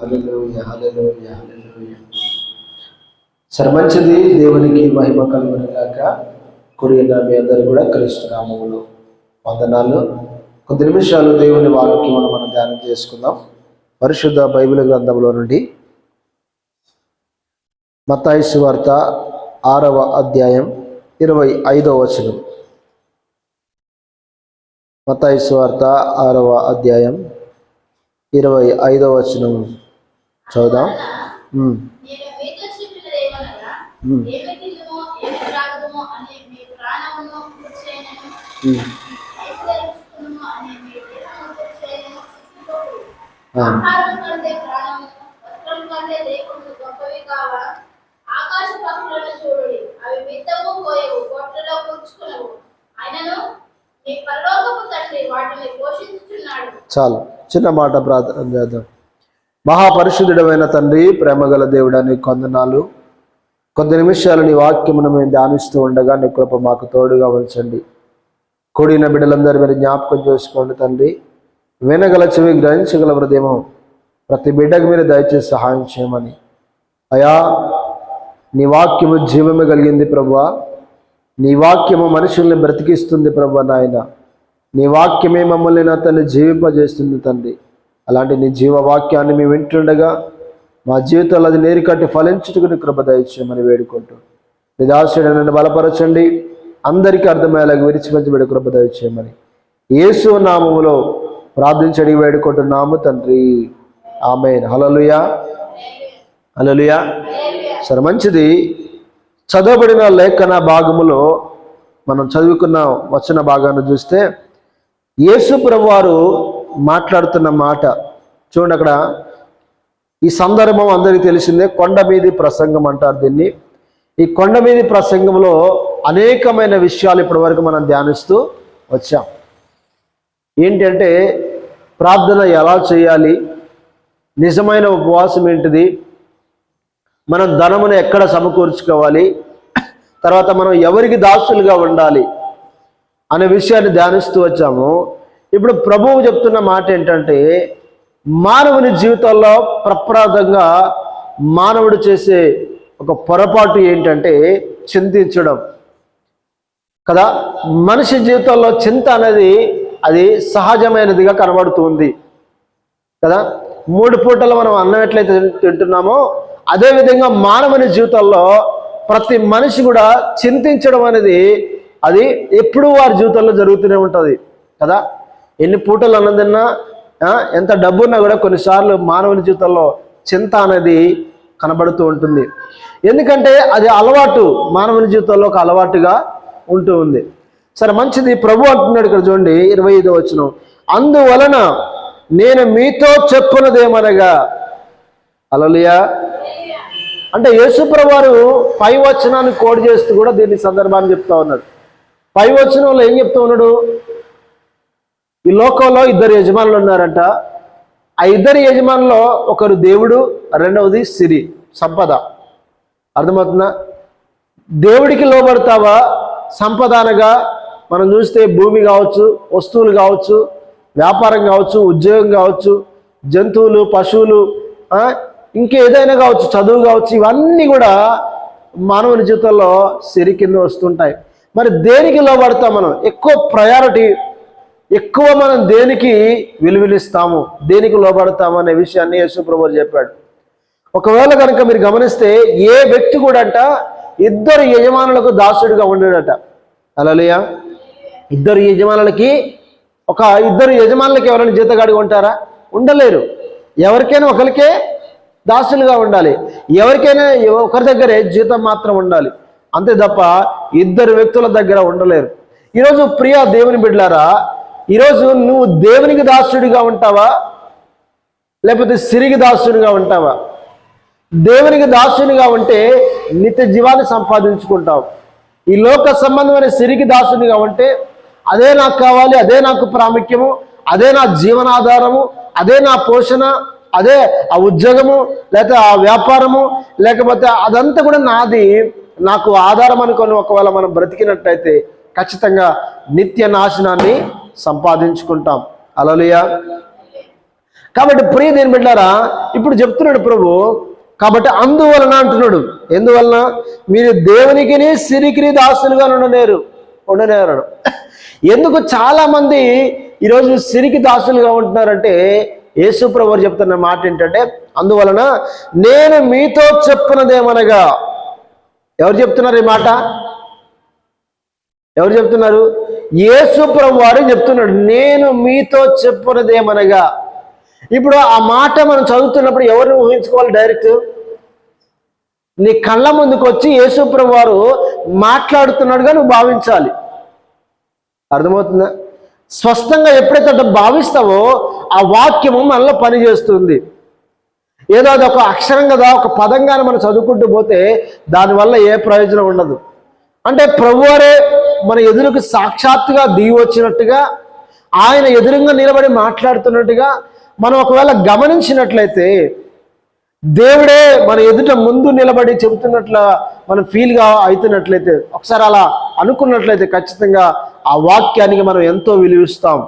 హల్లెలూయా హల్లెలూయా హల్లెలూయా. సరే, మంచిది. దేవునికి మహిమ కలుగును గాక. కుడి మీ అందరూ కూడా క్రీస్తు నామములో వందనాలు. కొద్ది నిమిషాలు దేవుని వాక్యమును మనం ధ్యానం చేసుకుందాం. పరిశుద్ధ బైబిల్ గ్రంథంలో నుండి మత్తయి సువార్త 6వ అధ్యాయం 25వ వచనం. మత్తయి సువార్త 6వ అధ్యాయం 25వ వచనం చదువుదాం. చాలు, చిన్న మాట ప్రార్థన చేద్దాం. మహాపరిశుద్ధుడమైన తండ్రి, ప్రేమగల దేవుడా, నీ కొందనాలు. కొద్ది నిమిషాలు నీ వాక్యమును మేము ధ్యానిస్తూ ఉండగా నీ కృప మాకు తోడుగా ఉంచండి. కూడిన బిడ్డలందరూ మీరు జ్ఞాపకం చేసుకోండి తండ్రి. వినగల చెవి, గ్రహించగల హృదయము ప్రతి బిడ్డకు మీరు దయచేసి సహాయం చేయమని. అయా, నీ వాక్యము జీవము కలిగింది ప్రభువా. నీ వాక్యము మనుషుల్ని బ్రతికిస్తుంది ప్రభువా. నాయన, నీ వాక్యమే మమ్మల్ని నా తల్లి జీవింపజేస్తుంది తండ్రి. అలాంటి నీ జీవవాక్యాన్ని మేము వింటుండగా మా జీవితంలో అది నీరు కట్టి ఫలించుటకు కృప దయచేయమని వేడుకుంటూ నిదాసుడు నన్ను బలపరచండి. అందరికీ అర్థమయ్యేలాగా విరిచిపెంచి వేడు కృప దయచేయమని యేసు నామములో ప్రార్థించడి వేడుకుంటున్నాము తండ్రి. ఆమేన్. హల్లెలూయా హల్లెలూయా. సరే, మంచిది. చదవబడిన లేఖన భాగములో మనం చదువుకున్న వచన భాగాన్ని చూస్తే యేసు ప్రభువారు మాట్లాడుతున్న మాట చూడండి. అక్కడ ఈ సందర్భం అందరికీ తెలిసిందే, కొండ మీది ప్రసంగం అంటారు దీన్ని. ఈ కొండ మీది ప్రసంగంలో అనేకమైన విషయాలు ఇప్పటి వరకు మనం ధ్యానిస్తూ వచ్చాం. ఏంటంటే, ప్రార్థన ఎలా చేయాలి, నిజమైన ఉపవాసం ఏంటిది, మనం ధనమును ఎక్కడ సమకూర్చుకోవాలి, తర్వాత మనం ఎవరికి దాసులుగా ఉండాలి అనే విషయాన్ని ధ్యానిస్తూ వచ్చాము. ఇప్పుడు ప్రభువు చెప్తున్న మాట ఏంటంటే, మానవుని జీవితంలో ప్రప్రదంగా మానవుడు చేసే ఒక పొరపాటు ఏంటంటే చింతించడం కదా. మనిషి జీవితంలో చింత అనేది అది సహజమైనదిగా కనబడుతుంది కదా. 3 పూటలు మనం అన్నం ఎట్లయితే తింటున్నామో అదేవిధంగా మానవుని జీవితంలో ప్రతి మనిషి కూడా చింతించడం అనేది అది ఎప్పుడూ వారి జీవితంలో జరుగుతూనే ఉంటుంది కదా. ఎన్ని పూటలు అన్నం తిన్నా, ఎంత డబ్బున్నా కూడా కొన్నిసార్లు మానవుని జీవితంలో చింత అనేది కనబడుతూ ఉంటుంది. ఎందుకంటే అది అలవాటు, మానవుని జీవితంలో ఒక అలవాటుగా ఉంటూ ఉంది. సరే, మంచిది. ప్రభు అంటున్నాడు ఇక్కడ చూడండి 25వ వచనం, అందువలన నేను మీతో చెప్పున్నదేమనగా. హల్లెలూయా. అంటే యేసు ప్రభువారు పై వచనాన్ని కోడ్ చేస్తూ కూడా దీని సందర్భాన్ని చెప్తా ఉన్నాడు. పై వచనంలో ఏం చెప్తూ ఉన్నాడు? ఈ లోకంలో 2 యజమానులు ఉన్నారంట. ఆ 2 యజమానుల్లో ఒకరు దేవుడు, రెండవది సిరి, సంపద. అర్థమవుతుందా? దేవుడికి లోబడతావా? సంపద అనగా మనం చూస్తే భూమి కావచ్చు, వస్తువులు కావచ్చు, వ్యాపారం కావచ్చు, ఉద్యోగం కావచ్చు, జంతువులు, పశువులు, ఇంకేదైనా కావచ్చు, చదువు కావచ్చు, ఇవన్నీ కూడా మానవుని జీవితంలో సిరి కింద వస్తుంటాయి. మరి దేనికి లోబడతాం మనం? ఎక్కువ ప్రయారిటీ, ఎక్కువ మనం దేనికి విలువనిస్తాము, దేనికి లోబడతాము అనే విషయాన్ని యేసు ప్రభువు చెప్పాడు. ఒకవేళ కనుక మీరు గమనిస్తే ఏ వ్యక్తి కూడా అంట 2 యజమానులకు దాసుడిగా ఉండడట. హల్లెలూయా. 2 యజమానులకి, 2 యజమానులకి ఎవరైనా జీతగాడిగా ఉంటారా? ఉండలేరు. ఎవరికైనా ఒకరికే దాసులుగా ఉండాలి. ఎవరికైనా ఒకరి దగ్గరే జీతం మాత్రం ఉండాలి, అంతే తప్ప 2 వ్యక్తుల దగ్గర ఉండలేరు. ఈరోజు ప్రియ దేవుని బిడ్డలారా, ఈరోజు నువ్వు దేవునికి దాసుడిగా ఉంటావా, లేకపోతే సిరికి దాసుడిగా ఉంటావా? దేవునికి దాసునిగా ఉంటే నిత్య జీవాన్ని సంపాదించుకుంటావు. ఈ లోక సంబంధమైన సిరికి దాసునిగా ఉంటే అదే నాకు కావాలి, అదే నాకు ప్రాముఖ్యము, అదే నా జీవనాధారము, అదే నా పోషణ, అదే ఆ ఉద్యోగము, లేకపోతే ఆ వ్యాపారము, లేకపోతే అదంతా కూడా నాది, నాకు ఆధారం అనుకొని ఒకవేళ మనం బ్రతికినట్టయితే ఖచ్చితంగా నిత్య నాశనాన్ని సంపాదించుకుంటాం. హల్లెలూయా. కాబట్టి ప్రియ దేని బిడ్డారా, ఇప్పుడు చెప్తున్నాడు ప్రభు, కాబట్టి అందువలన అంటున్నాడు, ఎందువలన మీరు దేవునికిని సిరికిని దాసులుగా ఉండనేరు. ఎందుకు చాలా మంది ఈరోజు సిరికి దాసులుగా ఉంటున్నారంటే, యేసు ప్రభు చెప్తున్న మాట ఏంటంటే, అందువలన నేను మీతో చెప్పున్నదేమనగా. ఎవరు చెప్తున్నారు ఈ మాట? ఎవరు చెప్తున్నారు? యేసు ప్రభు వారు చెప్తున్నాడు, నేను మీతో చెప్పున్నదేమనగా. ఇప్పుడు ఆ మాట మనం చదువుతున్నప్పుడు ఎవరిని ఊహించుకోవాలి? డైరెక్ట్ నీ కళ్ళ ముందుకు వచ్చి యేసు ప్రభు వారు మాట్లాడుతున్నాడుగా నువ్వు భావించాలి. అర్థమవుతుందా? స్పష్టంగా ఎప్పుడైతే అట్లా భావిస్తావో ఆ వాక్యము మనలో పనిచేస్తుంది. ఏదో అది ఒక అక్షరం కదా, ఒక పదంగానే మనం చదువుకుంటూ పోతే దానివల్ల ఏ ప్రయోజనం ఉండదు. అంటే ప్రభువారే మన ఎదురుకు సాక్షాత్తుగా దిగి వచ్చినట్టుగా, ఆయన ఎదురుగా నిలబడి మాట్లాడుతున్నట్టుగా మనం ఒకవేళ గమనించినట్లయితే, దేవుడే మన ఎదుట ముందు నిలబడి చెబుతున్నట్ల మనం ఫీల్గా అవుతున్నట్లయితే, ఒకసారి అలా అనుకున్నట్లయితే ఖచ్చితంగా ఆ వాక్యానికి మనం ఎంతో విలువిస్తాం,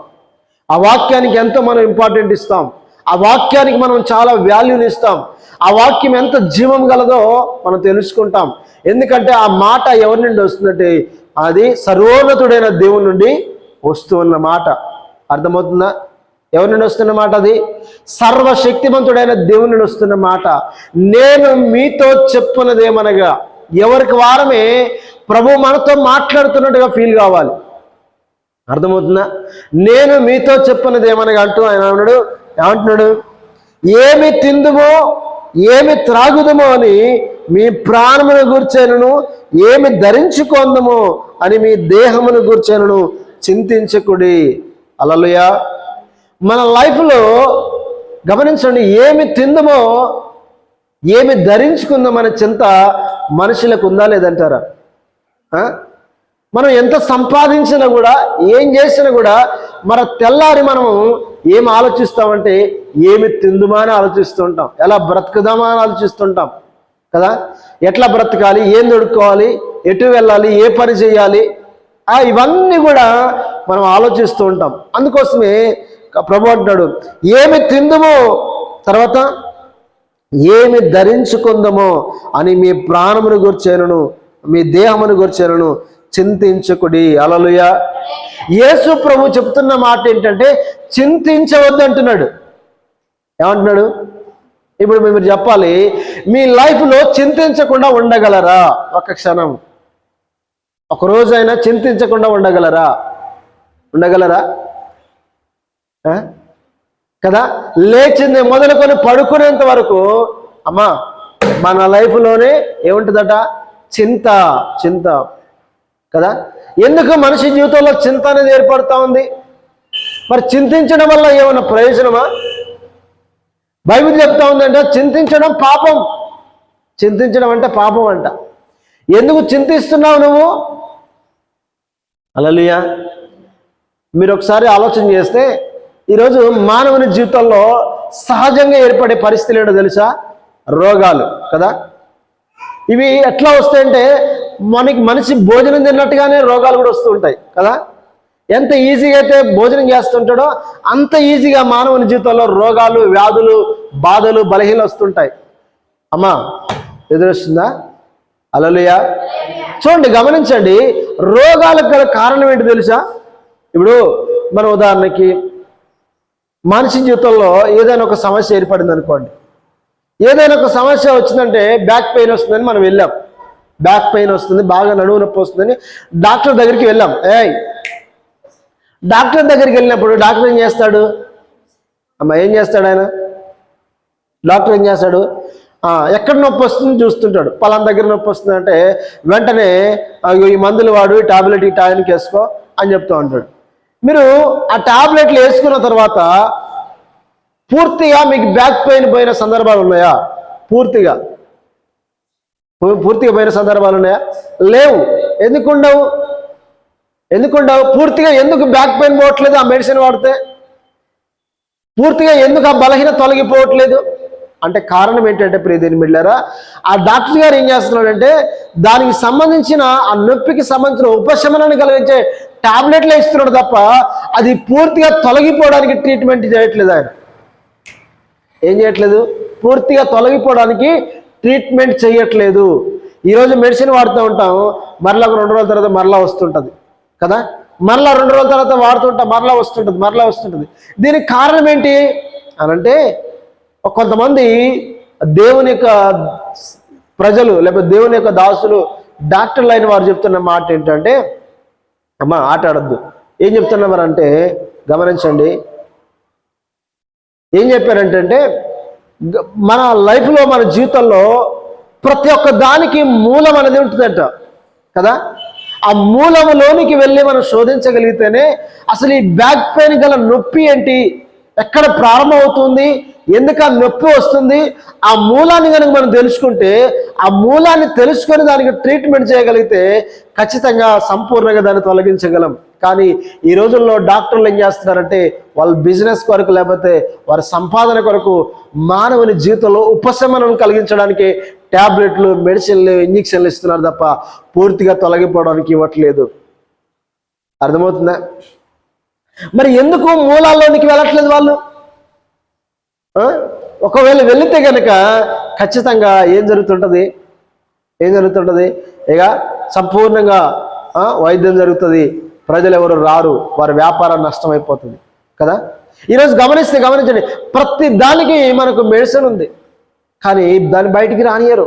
ఆ వాక్యానికి ఎంతో మనం ఇంపార్టెంట్ ఇస్తాం, ఆ వాక్యానికి మనం చాలా వాల్యూని ఇస్తాం. ఆ వాక్యం ఎంత జీవం గలదో మనం తెలుసుకుంటాం. ఎందుకంటే ఆ మాట ఎవరి నుండి వస్తుందంటే అది సర్వోన్నతుడైన దేవుని నుండి వస్తున్న మాట. అర్థమవుతుందా? ఎవరి నుండి వస్తున్న మాట? అది సర్వశక్తిమంతుడైన దేవుని నుండి వస్తున్న మాట. నేను మీతో చెప్పున్నదేమనగా, ఎవరికి వారమే ప్రభు మనతో మాట్లాడుతున్నట్టుగా ఫీల్ కావాలి. అర్థమవుతుందా? నేను మీతో చెప్పున్నదేమనగా అంటూ ఆయన ఏమంటున్నాడు? ఏమి తిందుమో ఏమి త్రాగుదమో అని మీ ప్రాణమును గూర్చేనను, ఏమి ధరించుకొందుమో అని మీ దేహమును గూర్చేనను చింతించకుడి. హల్లెలూయా. మన లైఫ్లో గమనించండి, ఏమి తిందమో ఏమి ధరించుకుందామనే చింత మనుషులకు ఉందా లేదంటారా? మనం ఎంత సంపాదించినా కూడా, ఏం చేసినా కూడా మన తెల్లారి మనము ఏం ఆలోచిస్తామంటే ఏమి తిందుమా అని ఆలోచిస్తూ ఉంటాం, ఎలా బ్రతుకుదామా అని ఆలోచిస్తుంటాం కదా. ఎట్లా బ్రతకాలి, ఏం దొడుకోవాలి, ఎటు వెళ్ళాలి, ఏ పని చేయాలి, ఇవన్నీ కూడా మనం ఆలోచిస్తూ ఉంటాం. అందుకోసమే ప్రభు అంటున్నాడు, ఏమి తిందుమో, తర్వాత ఏమి ధరించుకుందామో అని మీ ప్రాణమును గూర్చేనను మీ దేహమును గూర్చేనను చింతించకుడి. హల్లెలూయా. యేసు ప్రభు చెప్తున్న మాట ఏంటంటే చింతించవద్దు అంటున్నాడు. ఏమంటున్నాడు? ఇప్పుడు మీరు చెప్పాలి, మీ లైఫ్లో చింతించకుండా ఉండగలరా? ఒక క్షణం, ఒక రోజైనా చింతించకుండా ఉండగలరా? కదా. లేచింది మొదలుకొని పడుకునేంత వరకు అమ్మా మన లైఫ్లోనే ఏముంటుందట? చింత కదా. ఎందుకు మనిషి జీవితంలో చింత అనేది ఏర్పడుతూ ఉంది? మరి చింతించడం వల్ల ఏమైనా ప్రయోజనమా? బైబిల్ చెప్తా ఉందంటే చింతించడం పాపం. చింతించడం అంటే పాపం అంట. ఎందుకు చింతిస్తున్నావు నువ్వు? హల్లెలూయా. మీరు ఒకసారి ఆలోచన చేస్తే ఈరోజు మానవుని జీవితంలో సహజంగా ఏర్పడే పరిస్థితులు ఏంటో తెలుసా? రోగాలు కదా. ఇవి ఎట్లా వస్తాయంటే మనిషి భోజనం తిన్నట్టుగానే రోగాలు కూడా వస్తూ ఉంటాయి కదా. ఎంత ఈజీగా అయితే భోజనం చేస్తుంటాడో అంత ఈజీగా మానవుని జీవితంలో రోగాలు, వ్యాధులు, బాధలు, బలహీనలు వస్తుంటాయి. అమ్మా ఎదురొస్తుందా? హల్లెలూయా. చూడండి, గమనించండి, రోగాలకు గల కారణం ఏంటి తెలుసా? ఇప్పుడు మన ఉదాహరణకి మనిషి జీవితంలో ఏదైనా ఒక సమస్య ఏర్పడింది అనుకోండి. ఏదైనా ఒక సమస్య వచ్చిందంటే బ్యాక్ పెయిన్ వస్తుందని మనం వెళ్ళాం. బ్యాక్ పెయిన్ వస్తుంది, బాగా నడుము నొప్పి వస్తుందని డాక్టర్ దగ్గరికి వెళ్ళాం. డాక్టర్ దగ్గరికి వెళ్ళినప్పుడు డాక్టర్ ఏం చేస్తాడు? ఏం చేస్తాడు ఆయన? డాక్టర్ ఏం చేస్తాడు? ఎక్కడ నొప్పి వస్తుంది చూస్తుంటాడు. పలానా దగ్గర నొప్పి వస్తుందంటే వెంటనే ఈ మందులు వాడు, ఈ టాబ్లెట్ ఈ టైంకి వేసుకో అని చెప్తూ ఉంటాడు. మీరు ఆ టాబ్లెట్లు వేసుకున్న తర్వాత పూర్తిగా మీకు బ్యాక్ పెయిన్ పోయిన సందర్భాలు ఉన్నాయా? పూర్తిగా పోయిన సందర్భాలు ఉన్నాయా? లేవు. ఎందుకుండవు? పూర్తిగా ఎందుకు బ్యాక్ పెయిన్ పోవట్లేదు? ఆ మెడిసిన్ వాడితే పూర్తిగా ఎందుకు ఆ బలహీన తొలగిపోవట్లేదు? అంటే కారణం ఏంటంటే ప్రియదేని బిడ్డలారా, ఆ డాక్టర్ గారు ఏం చేస్తున్నాడంటే దానికి సంబంధించిన ఆ నొప్పికి సంబంధించిన ఉపశమనాన్ని కలిగించే టాబ్లెట్లు ఇస్తున్నాడు తప్ప అది పూర్తిగా తొలగిపోవడానికి ట్రీట్మెంట్ చేయట్లేదు ఆయన. ఏం చేయట్లేదు? పూర్తిగా తొలగిపోవడానికి ట్రీట్మెంట్ చేయట్లేదు. ఈరోజు మెడిసిన్ వాడుతూ ఉంటాం, మరలా ఒక 2 రోజుల తర్వాత మరలా వస్తుంటుంది కదా, మరలా 2 రోజుల తర్వాత వాడుతుంటాం, మరలా వస్తుంటుంది. దీనికి కారణం ఏంటి అనంటే, కొంతమంది దేవుని యొక్క ప్రజలు లేకపోతే దేవుని యొక్క దాసులు, డాక్టర్లు అయిన వారు చెప్తున్న మాట ఏంటంటే, అమ్మా ఆట ఆడద్దు. ఏం చెప్తున్నారంటే గమనించండి. ఏం చెప్పారంటే, మన లైఫ్లో మన జీవితంలో ప్రతి ఒక్క దానికి మూలం అనేది ఉంటుందంట కదా. ఆ మూలములోనికి వెళ్ళి మనం శోధించగలిగితేనే అసలు ఈ బ్యాక్ పెయిన్ గల నొప్పి ఏంటి, ఎక్కడ ప్రారంభమవుతుంది, ఎందుకు ఆ నొప్పి వస్తుంది, ఆ మూలాన్ని కనుక మనం తెలుసుకుంటే, ఆ మూలాన్ని తెలుసుకొని దానికి ట్రీట్మెంట్ చేయగలిగితే ఖచ్చితంగా సంపూర్ణంగా దాన్ని తొలగించగలం. కానీ ఈ రోజుల్లో డాక్టర్లు ఏం చేస్తున్నారంటే, వాళ్ళ బిజినెస్ కొరకు లేకపోతే వారి సంపాదన కొరకు మానవుని జీవితంలో ఉపశమనం కలిగించడానికి ట్యాబ్లెట్లు, మెడిసిన్లు, ఇంజక్షన్లు ఇస్తున్నారు తప్ప పూర్తిగా తొలగిపోవడానికి ఇవ్వట్లేదు. అర్థమవుతుందా? మరి ఎందుకు మూలాల్లోనికి వెళ్ళట్లేదు వాళ్ళు? ఒకవేళ వెళితే కనుక ఖచ్చితంగా ఏం జరుగుతుంటుంది? ఇక సంపూర్ణంగా వైద్యం జరుగుతుంది, ప్రజలు ఎవరు రారు, వారి వ్యాపారం నష్టమైపోతుంది కదా. ఈరోజు గమనించండి, ప్రతి దానికి మనకు మెడిసిన్ ఉంది, కానీ దాన్ని బయటికి రానియరు.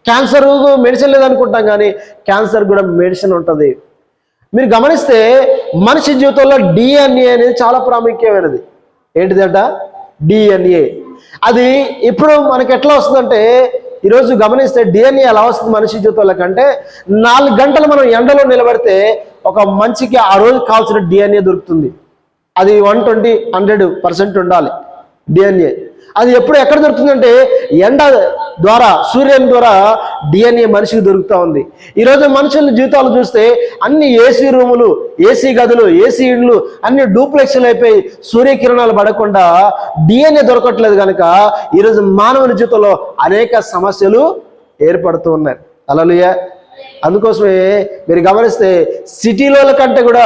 క్యాన్సర్ మెడిసిన్ లేదనుకుంటాం, కానీ క్యాన్సర్ కూడా మెడిసిన్ ఉంటుంది. మీరు గమనిస్తే మనిషి జీవితంలో DNA అనేది చాలా ప్రాముఖ్యమైనది. ఏంటిదంట? DNA. అది ఇప్పుడు మనకి ఎట్లా వస్తుందంటే, ఈరోజు గమనిస్తే DNA ఎలా వస్తుంది మనిషి జీవితంలో కంటే, 4 గంటలు మనం ఎండలో నిలబడితే ఒక మనిషికి ఆ రోజు కావాల్సిన DNA దొరుకుతుంది. అది 120-100% ఉండాలి DNA. అది ఎక్కడ దొరుకుతుందంటే, ఎండ ద్వారా, సూర్యుని ద్వారా DNA మనిషికి దొరుకుతూ ఉంది. ఈరోజు మనుషుల జీవితాలు చూస్తే అన్ని AC రూములు, AC గదులు, AC ఇండ్లు అన్ని డూప్లెక్స్లు అయిపోయి సూర్యకిరణాలు పడకుండా DNA దొరకట్లేదు కనుక ఈరోజు మానవుని జీవితంలో అనేక సమస్యలు ఏర్పడుతూ ఉన్నాయి. హల్లెలూయా. అందుకోసమే మీరు గమనిస్తే సిటీలో కంటే కూడా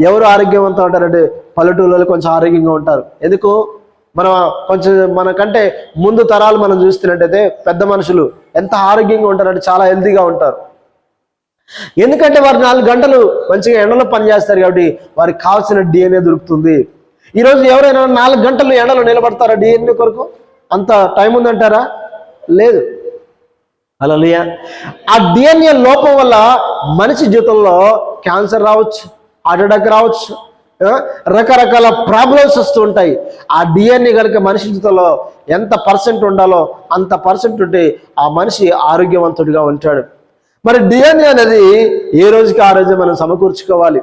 ఎవరు ఆరోగ్యవంతంగా ఉంటారంటే పల్లెటూళ్ళలో కొంచెం ఆరోగ్యంగా ఉంటారు. ఎందుకు? మనకంటే ముందు తరాలు మనం చూస్తున్నట్టయితే పెద్ద మనుషులు ఎంత ఆరోగ్యంగా ఉంటారంటే చాలా హెల్తీగా ఉంటారు. ఎందుకంటే వారు 4 గంటలు మంచిగా ఎండలో పనిచేస్తారు కాబట్టి వారికి కావాల్సిన DNA దొరుకుతుంది. ఈరోజు ఎవరైనా 4 గంటలు ఎండలో నిలబడతారా DNA కొరకు? అంత టైం ఉందంటారా? లేదు. హల్లెలూయా. ఆ DNA లోపం వల్ల మనిషి జీవితంలో క్యాన్సర్ రావచ్చు, హార్ట్ అటాక్ రావచ్చు, రకరకాల ప్రాబ్లమ్స్ వస్తూ ఉంటాయి. ఆ DNA కనుక మనిషి జీవితంలో ఎంత % ఉండాలో అంత % ఉంటే ఆ మనిషి ఆరోగ్యవంతుడిగా ఉంటాడు. మరి DNA అనేది ఏ రోజుకి ఆ రోజు మనం సమకూర్చుకోవాలి.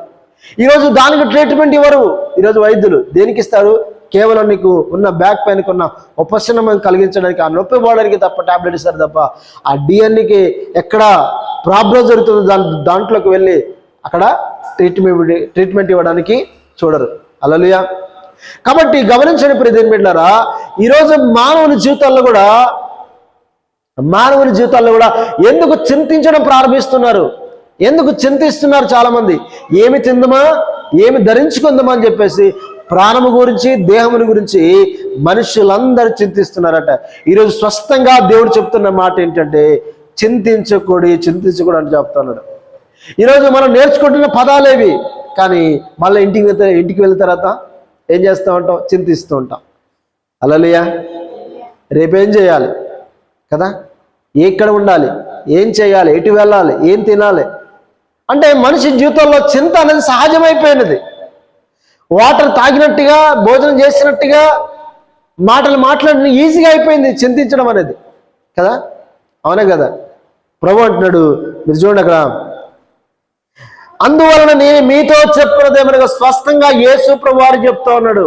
ఈరోజు దానికి ట్రీట్మెంట్ ఇవ్వరు. ఈరోజు వైద్యులు దేనికి ఇస్తారు? కేవలం నీకు ఉన్న బ్యాక్ పెయిన్కి ఉన్న ఉపశమనం కలిగించడానికి, ఆ నొప్పి పోవడానికి తప్ప టాబ్లెట్ ఇస్తారు తప్ప ఆ DNAకి ఎక్కడ ప్రాబ్లం జరుగుతుందో దాంట్లోకి వెళ్ళి అక్కడ ట్రీట్మెంట్ ఇవ్వడానికి చూడరు. హల్లెలూయా. కాబట్టి గమనించండి ప్రియమైన బిడ్డలారా, ఈరోజు మానవుని జీవితాల్లో కూడా ఎందుకు చింతించడం ప్రారంభిస్తున్నారు? ఎందుకు చింతిస్తున్నారు చాలామంది? ఏమి తిందమా, ఏమి ధరించుకుందామా అని చెప్పేసి ప్రాణము గురించి, దేహముని గురించి మనుషులందరూ చింతిస్తున్నారట. ఈరోజు స్పష్టంగా దేవుడు చెప్తున్న మాట ఏంటంటే, చింతించకూడదు అని చెప్తున్నాడు. ఈరోజు మనం నేర్చుకుంటున్న పదాలేవి, కానీ మళ్ళీ ఇంటికి వెళ్ళిన తర్వాత ఏం చేస్తూ ఉంటాం? చింతిస్తూ ఉంటాం. హల్లెలూయా. రేపేం చేయాలి కదా, ఎక్కడ ఉండాలి, ఏం చేయాలి, ఎటు వెళ్ళాలి, ఏం తినాలి అంటే మనిషి జీవితంలో చింత అనేది సహజమైపోయినది. వాటర్ తాగినట్టుగా, భోజనం చేసినట్టుగా, మాటలు మాట్లాడిన ఈజీగా అయిపోయింది చింతించడం అనేది కదా. అవునే కదా. ప్రభు అంటున్నాడు, మీరు చూడండి అక్కడ, అందువలన నేను మీతో చెప్పినదేమనగా స్పష్టంగా యేసు ప్రభు వారు చెప్తా ఉన్నాడు.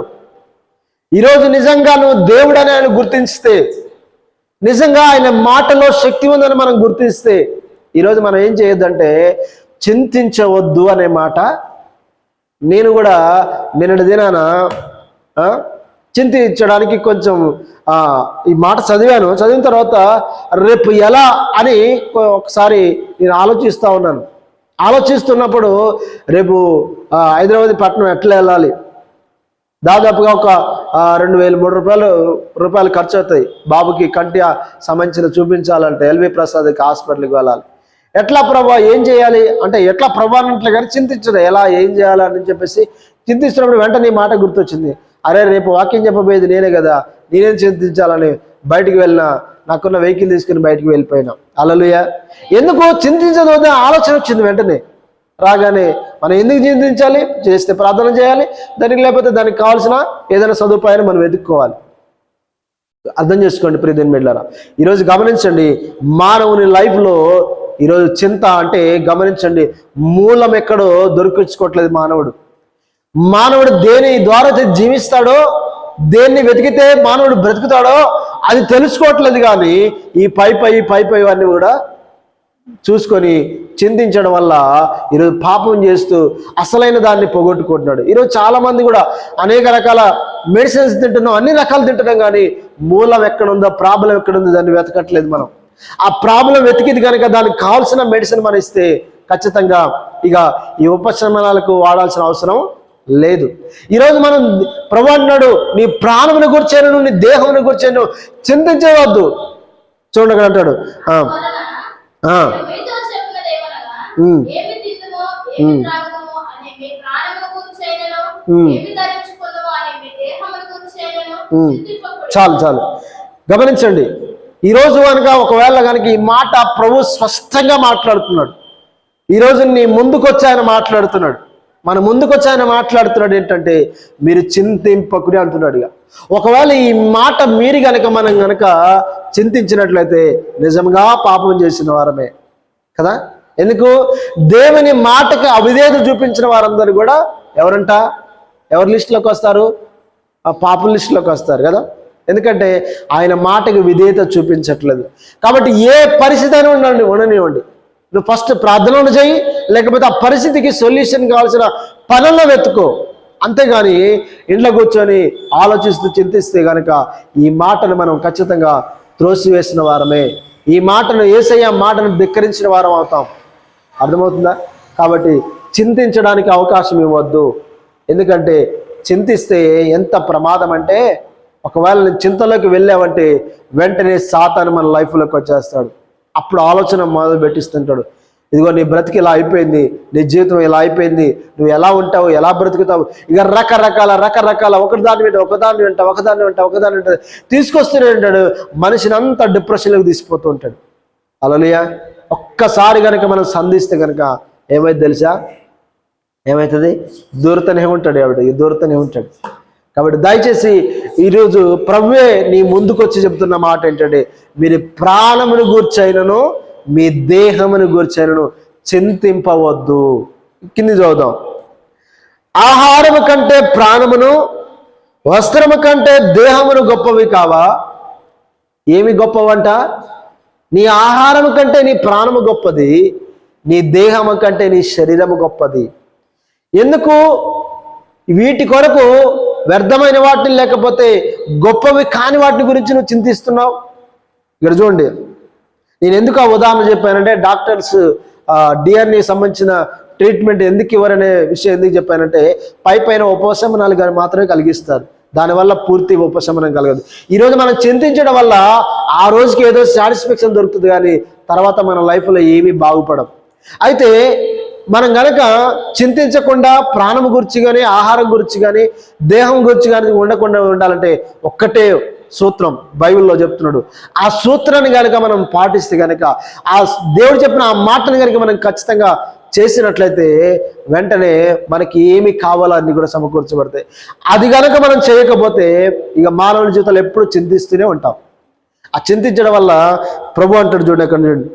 ఈరోజు నిజంగా నువ్వు దేవుడని ఆయన గుర్తిస్తే, నిజంగా ఆయన మాటలో శక్తి ఉందని మనం గుర్తిస్తే, ఈరోజు మనం ఏం చేయొద్దంటే చింతించవద్దు అనే మాట నేను కూడా నిన్నటి దినాన చింతించడానికి కొంచెం ఈ మాట చదివిన తర్వాత రేపు ఎలా అని ఒకసారి నేను ఆలోచిస్తున్నప్పుడు రేపు హైదరాబాద్ పట్టణం ఎట్లా వెళ్ళాలి, దాదాపుగా ఒక 2,000-3,000 ఖర్చు అవుతాయి. బాబుకి కంటి సంబంధించిన చూపించాలంటే ఎల్వి ప్రసాద్కి హాస్పిటల్కి వెళ్ళాలి. ఎట్లా ప్రభా ఏం చేయాలి అంటే ఎట్లా ప్రభా అన్నట్లు కానీ చింతించడం ఎలా ఏం చేయాలని చెప్పేసి చింతిస్తున్నప్పుడు వెంటనే ఈ మాట గుర్తొచ్చింది. అరే రేపు వాక్యం చెప్పబోయేది నేనే కదా, నేనేం చింతించాలని బయటికి వెళ్ళినా, నాకున్న వెహికల్ తీసుకుని బయటికి వెళ్ళిపోయినా. హల్లెలూయా. ఎందుకు చింతించదు ఆలోచన వచ్చింది వెంటనే రాగానే. మనం ఎందుకు చింతించాలి? చేస్తే ప్రార్థన చేయాలి, దానికి లేకపోతే దానికి కావాల్సిన ఏదైనా సదుపాయాన్ని మనం వెతుక్కోవాలి. అర్థం చేసుకోండి ప్రియమైన బిడ్డలారా. ఈరోజు గమనించండి, మానవుని లైఫ్లో ఈరోజు చింత అంటే గమనించండి, మూలం ఎక్కడో దొరికించుకోవట్లేదు మానవుడు దేని ద్వారా జీవిస్తాడో, దేన్ని వెతికితే మానవుడు బ్రతుకుతాడో అది తెలుసుకోవట్లేదు. కానీ ఈ పై అన్నీ కూడా చూసుకొని చింతించడం వల్ల ఈరోజు పాపం చేస్తూ అసలైన దాన్ని పోగొట్టుకుంటున్నాడు. ఈరోజు చాలామంది కూడా అనేక రకాల మెడిసిన్స్ తింటున్నాం, అన్ని రకాలు తింటున్నాం, కానీ మూలం ఎక్కడుందో, ప్రాబ్లం ఎక్కడుందో దాన్ని వెతకట్లేదు మనం. ఆ ప్రాబ్లం వెతికిది కనుక దానికి కావాల్సిన మెడిసిన్ మనం ఇస్తే ఖచ్చితంగా ఇక ఈ ఉపశమనాలకు వాడాల్సిన అవసరం లేదు. ఈరోజు మనం ప్రభువు అంటున్నాడు, నీ ప్రాణమును గుర్చాను, నీ దేహమును గుర్చాను, చింతించవద్దు. చూడండి అంటాడు, చాలు గమనించండి. ఈరోజు కనుక ఒకవేళ కనుక ఈ మాట ప్రభు స్పష్టంగా మాట్లాడుతున్నాడు. ఈరోజు నీ ముందుకొచ్చి ఆయన మాట్లాడుతున్నాడు, మన ముందుకొచ్చి ఆయన మాట్లాడుతున్నాడు ఏంటంటే మీరు చింతింపకుడి అంటున్నాడు. ఇక ఒకవేళ ఈ మాట మీరు మనం గనక చింతించినట్లయితే నిజంగా పాపం చేసిన వారమే కదా. ఎందుకు? దేవుని మాటకి అవిధేయత చూపించిన వారందరూ కూడా ఎవరి లిస్టులోకి వస్తారు? ఆ పాపం లిస్టులోకి వస్తారు కదా. ఎందుకంటే ఆయన మాటకి విధేయత చూపించట్లేదు. కాబట్టి ఏ పరిస్థితి అయినా ఉండనివ్వండి, నువ్వు ఫస్ట్ ప్రార్థనలు చేయి, లేకపోతే ఆ పరిస్థితికి సొల్యూషన్ కావాల్సిన పనుల్లో వెతుకో. అంతేగాని ఇంట్లో కూర్చొని ఆలోచిస్తూ చింతిస్తే కనుక ఈ మాటను మనం ఖచ్చితంగా త్రోసివేసిన వారమే. ఈ మాటను యేసయ్య మాటను ధిక్కరించిన వారం అవుతాం. అర్థమవుతుందా? కాబట్టి చింతించడానికి అవకాశం ఇవ్వద్దు. ఎందుకంటే చింతిస్తే ఎంత ప్రమాదం అంటే, ఒకవేళ నేను చింతలోకి వెళ్ళావంటే వెంటనే సాతాను మన లైఫ్లోకి వచ్చేస్తాడు. అప్పుడు ఆలోచన మొదలు పెట్టిస్తుంటాడు, ఇదిగో నీ బ్రతికి ఇలా అయిపోయింది, నీ జీవితం ఇలా అయిపోయింది, నువ్వు ఎలా ఉంటావు, ఎలా బ్రతుకుతావు, ఇక రకరకాల ఒకదాన్ని వెంట తీసుకొస్తూనే ఉంటాడు. మనిషిని అంతా డిప్రెషన్లోకి తీసిపోతూ ఉంటాడు. హల్లెలూయా. ఒక్కసారి కనుక మనం సంధిస్తే కనుక ఏమైంది తెలుసా? ఏమవుతుంది? దూరతనే ఉంటాడు. కాబట్టి దయచేసి ఈరోజు ప్రభువే నీ ముందుకొచ్చి చెప్తున్న మాట ఏంటంటే, మీరు ప్రాణమును గూర్చైనను మీ దేహమును గూర్చైనను చింతింపవద్దు. కింది చదువుదాం. ఆహారము కంటే ప్రాణమును, వస్త్రము కంటే దేహమును గొప్పవి కావా? ఏమి గొప్పవంట? నీ ఆహారము కంటే నీ ప్రాణము గొప్పది, నీ దేహము కంటే నీ శరీరము గొప్పది. ఎందుకు వీటి కొరకు వ్యర్థమైన వాటిని లేకపోతే గొప్పవి కాని వాటి గురించి నువ్వు చింతిస్తున్నావు? ఇక్కడ చూడండి, నేను ఎందుకు ఆ ఉదాహరణ చెప్పానంటే, డాక్టర్స్ డిఎన్ఏ సంబంధించిన ట్రీట్మెంట్ ఎందుకు ఇవ్వరనే విషయం ఎందుకు చెప్పానంటే, పైన ఉపశమనాలు మాత్రమే కలిగిస్తారు, దానివల్ల పూర్తి ఉపశమనం కలగదు. ఈరోజు మనం చింతించడం వల్ల ఆ రోజుకి ఏదో సాటిస్ఫాక్షన్ దొరుకుతుంది, కానీ తర్వాత మన లైఫ్లో ఏమీ బాగుపడం. అయితే మనం గనక చింతించకుండా ప్రాణం గురించి కానీ, ఆహారం గురించి కానీ, దేహం గురించి కానీ ఉండకుండా ఉండాలంటే ఒక్కటే సూత్రం బైబిల్లో చెప్తున్నాడు. ఆ సూత్రాన్ని కనుక మనం పాటిస్తే కనుక, ఆ దేవుడు చెప్పిన ఆ మాటను కనుక మనం ఖచ్చితంగా చేసినట్లయితే వెంటనే మనకి ఏమి కావాలో అన్ని కూడా సమకూర్చబడతాయి. అది కనుక మనం చేయకపోతే ఇక మానవుని జీవితాలు ఎప్పుడు చింతిస్తూనే ఉంటాం. ఆ చింతించడం వల్ల ప్రభు అంటాడు చూడండి, అక్కడ చూడండి,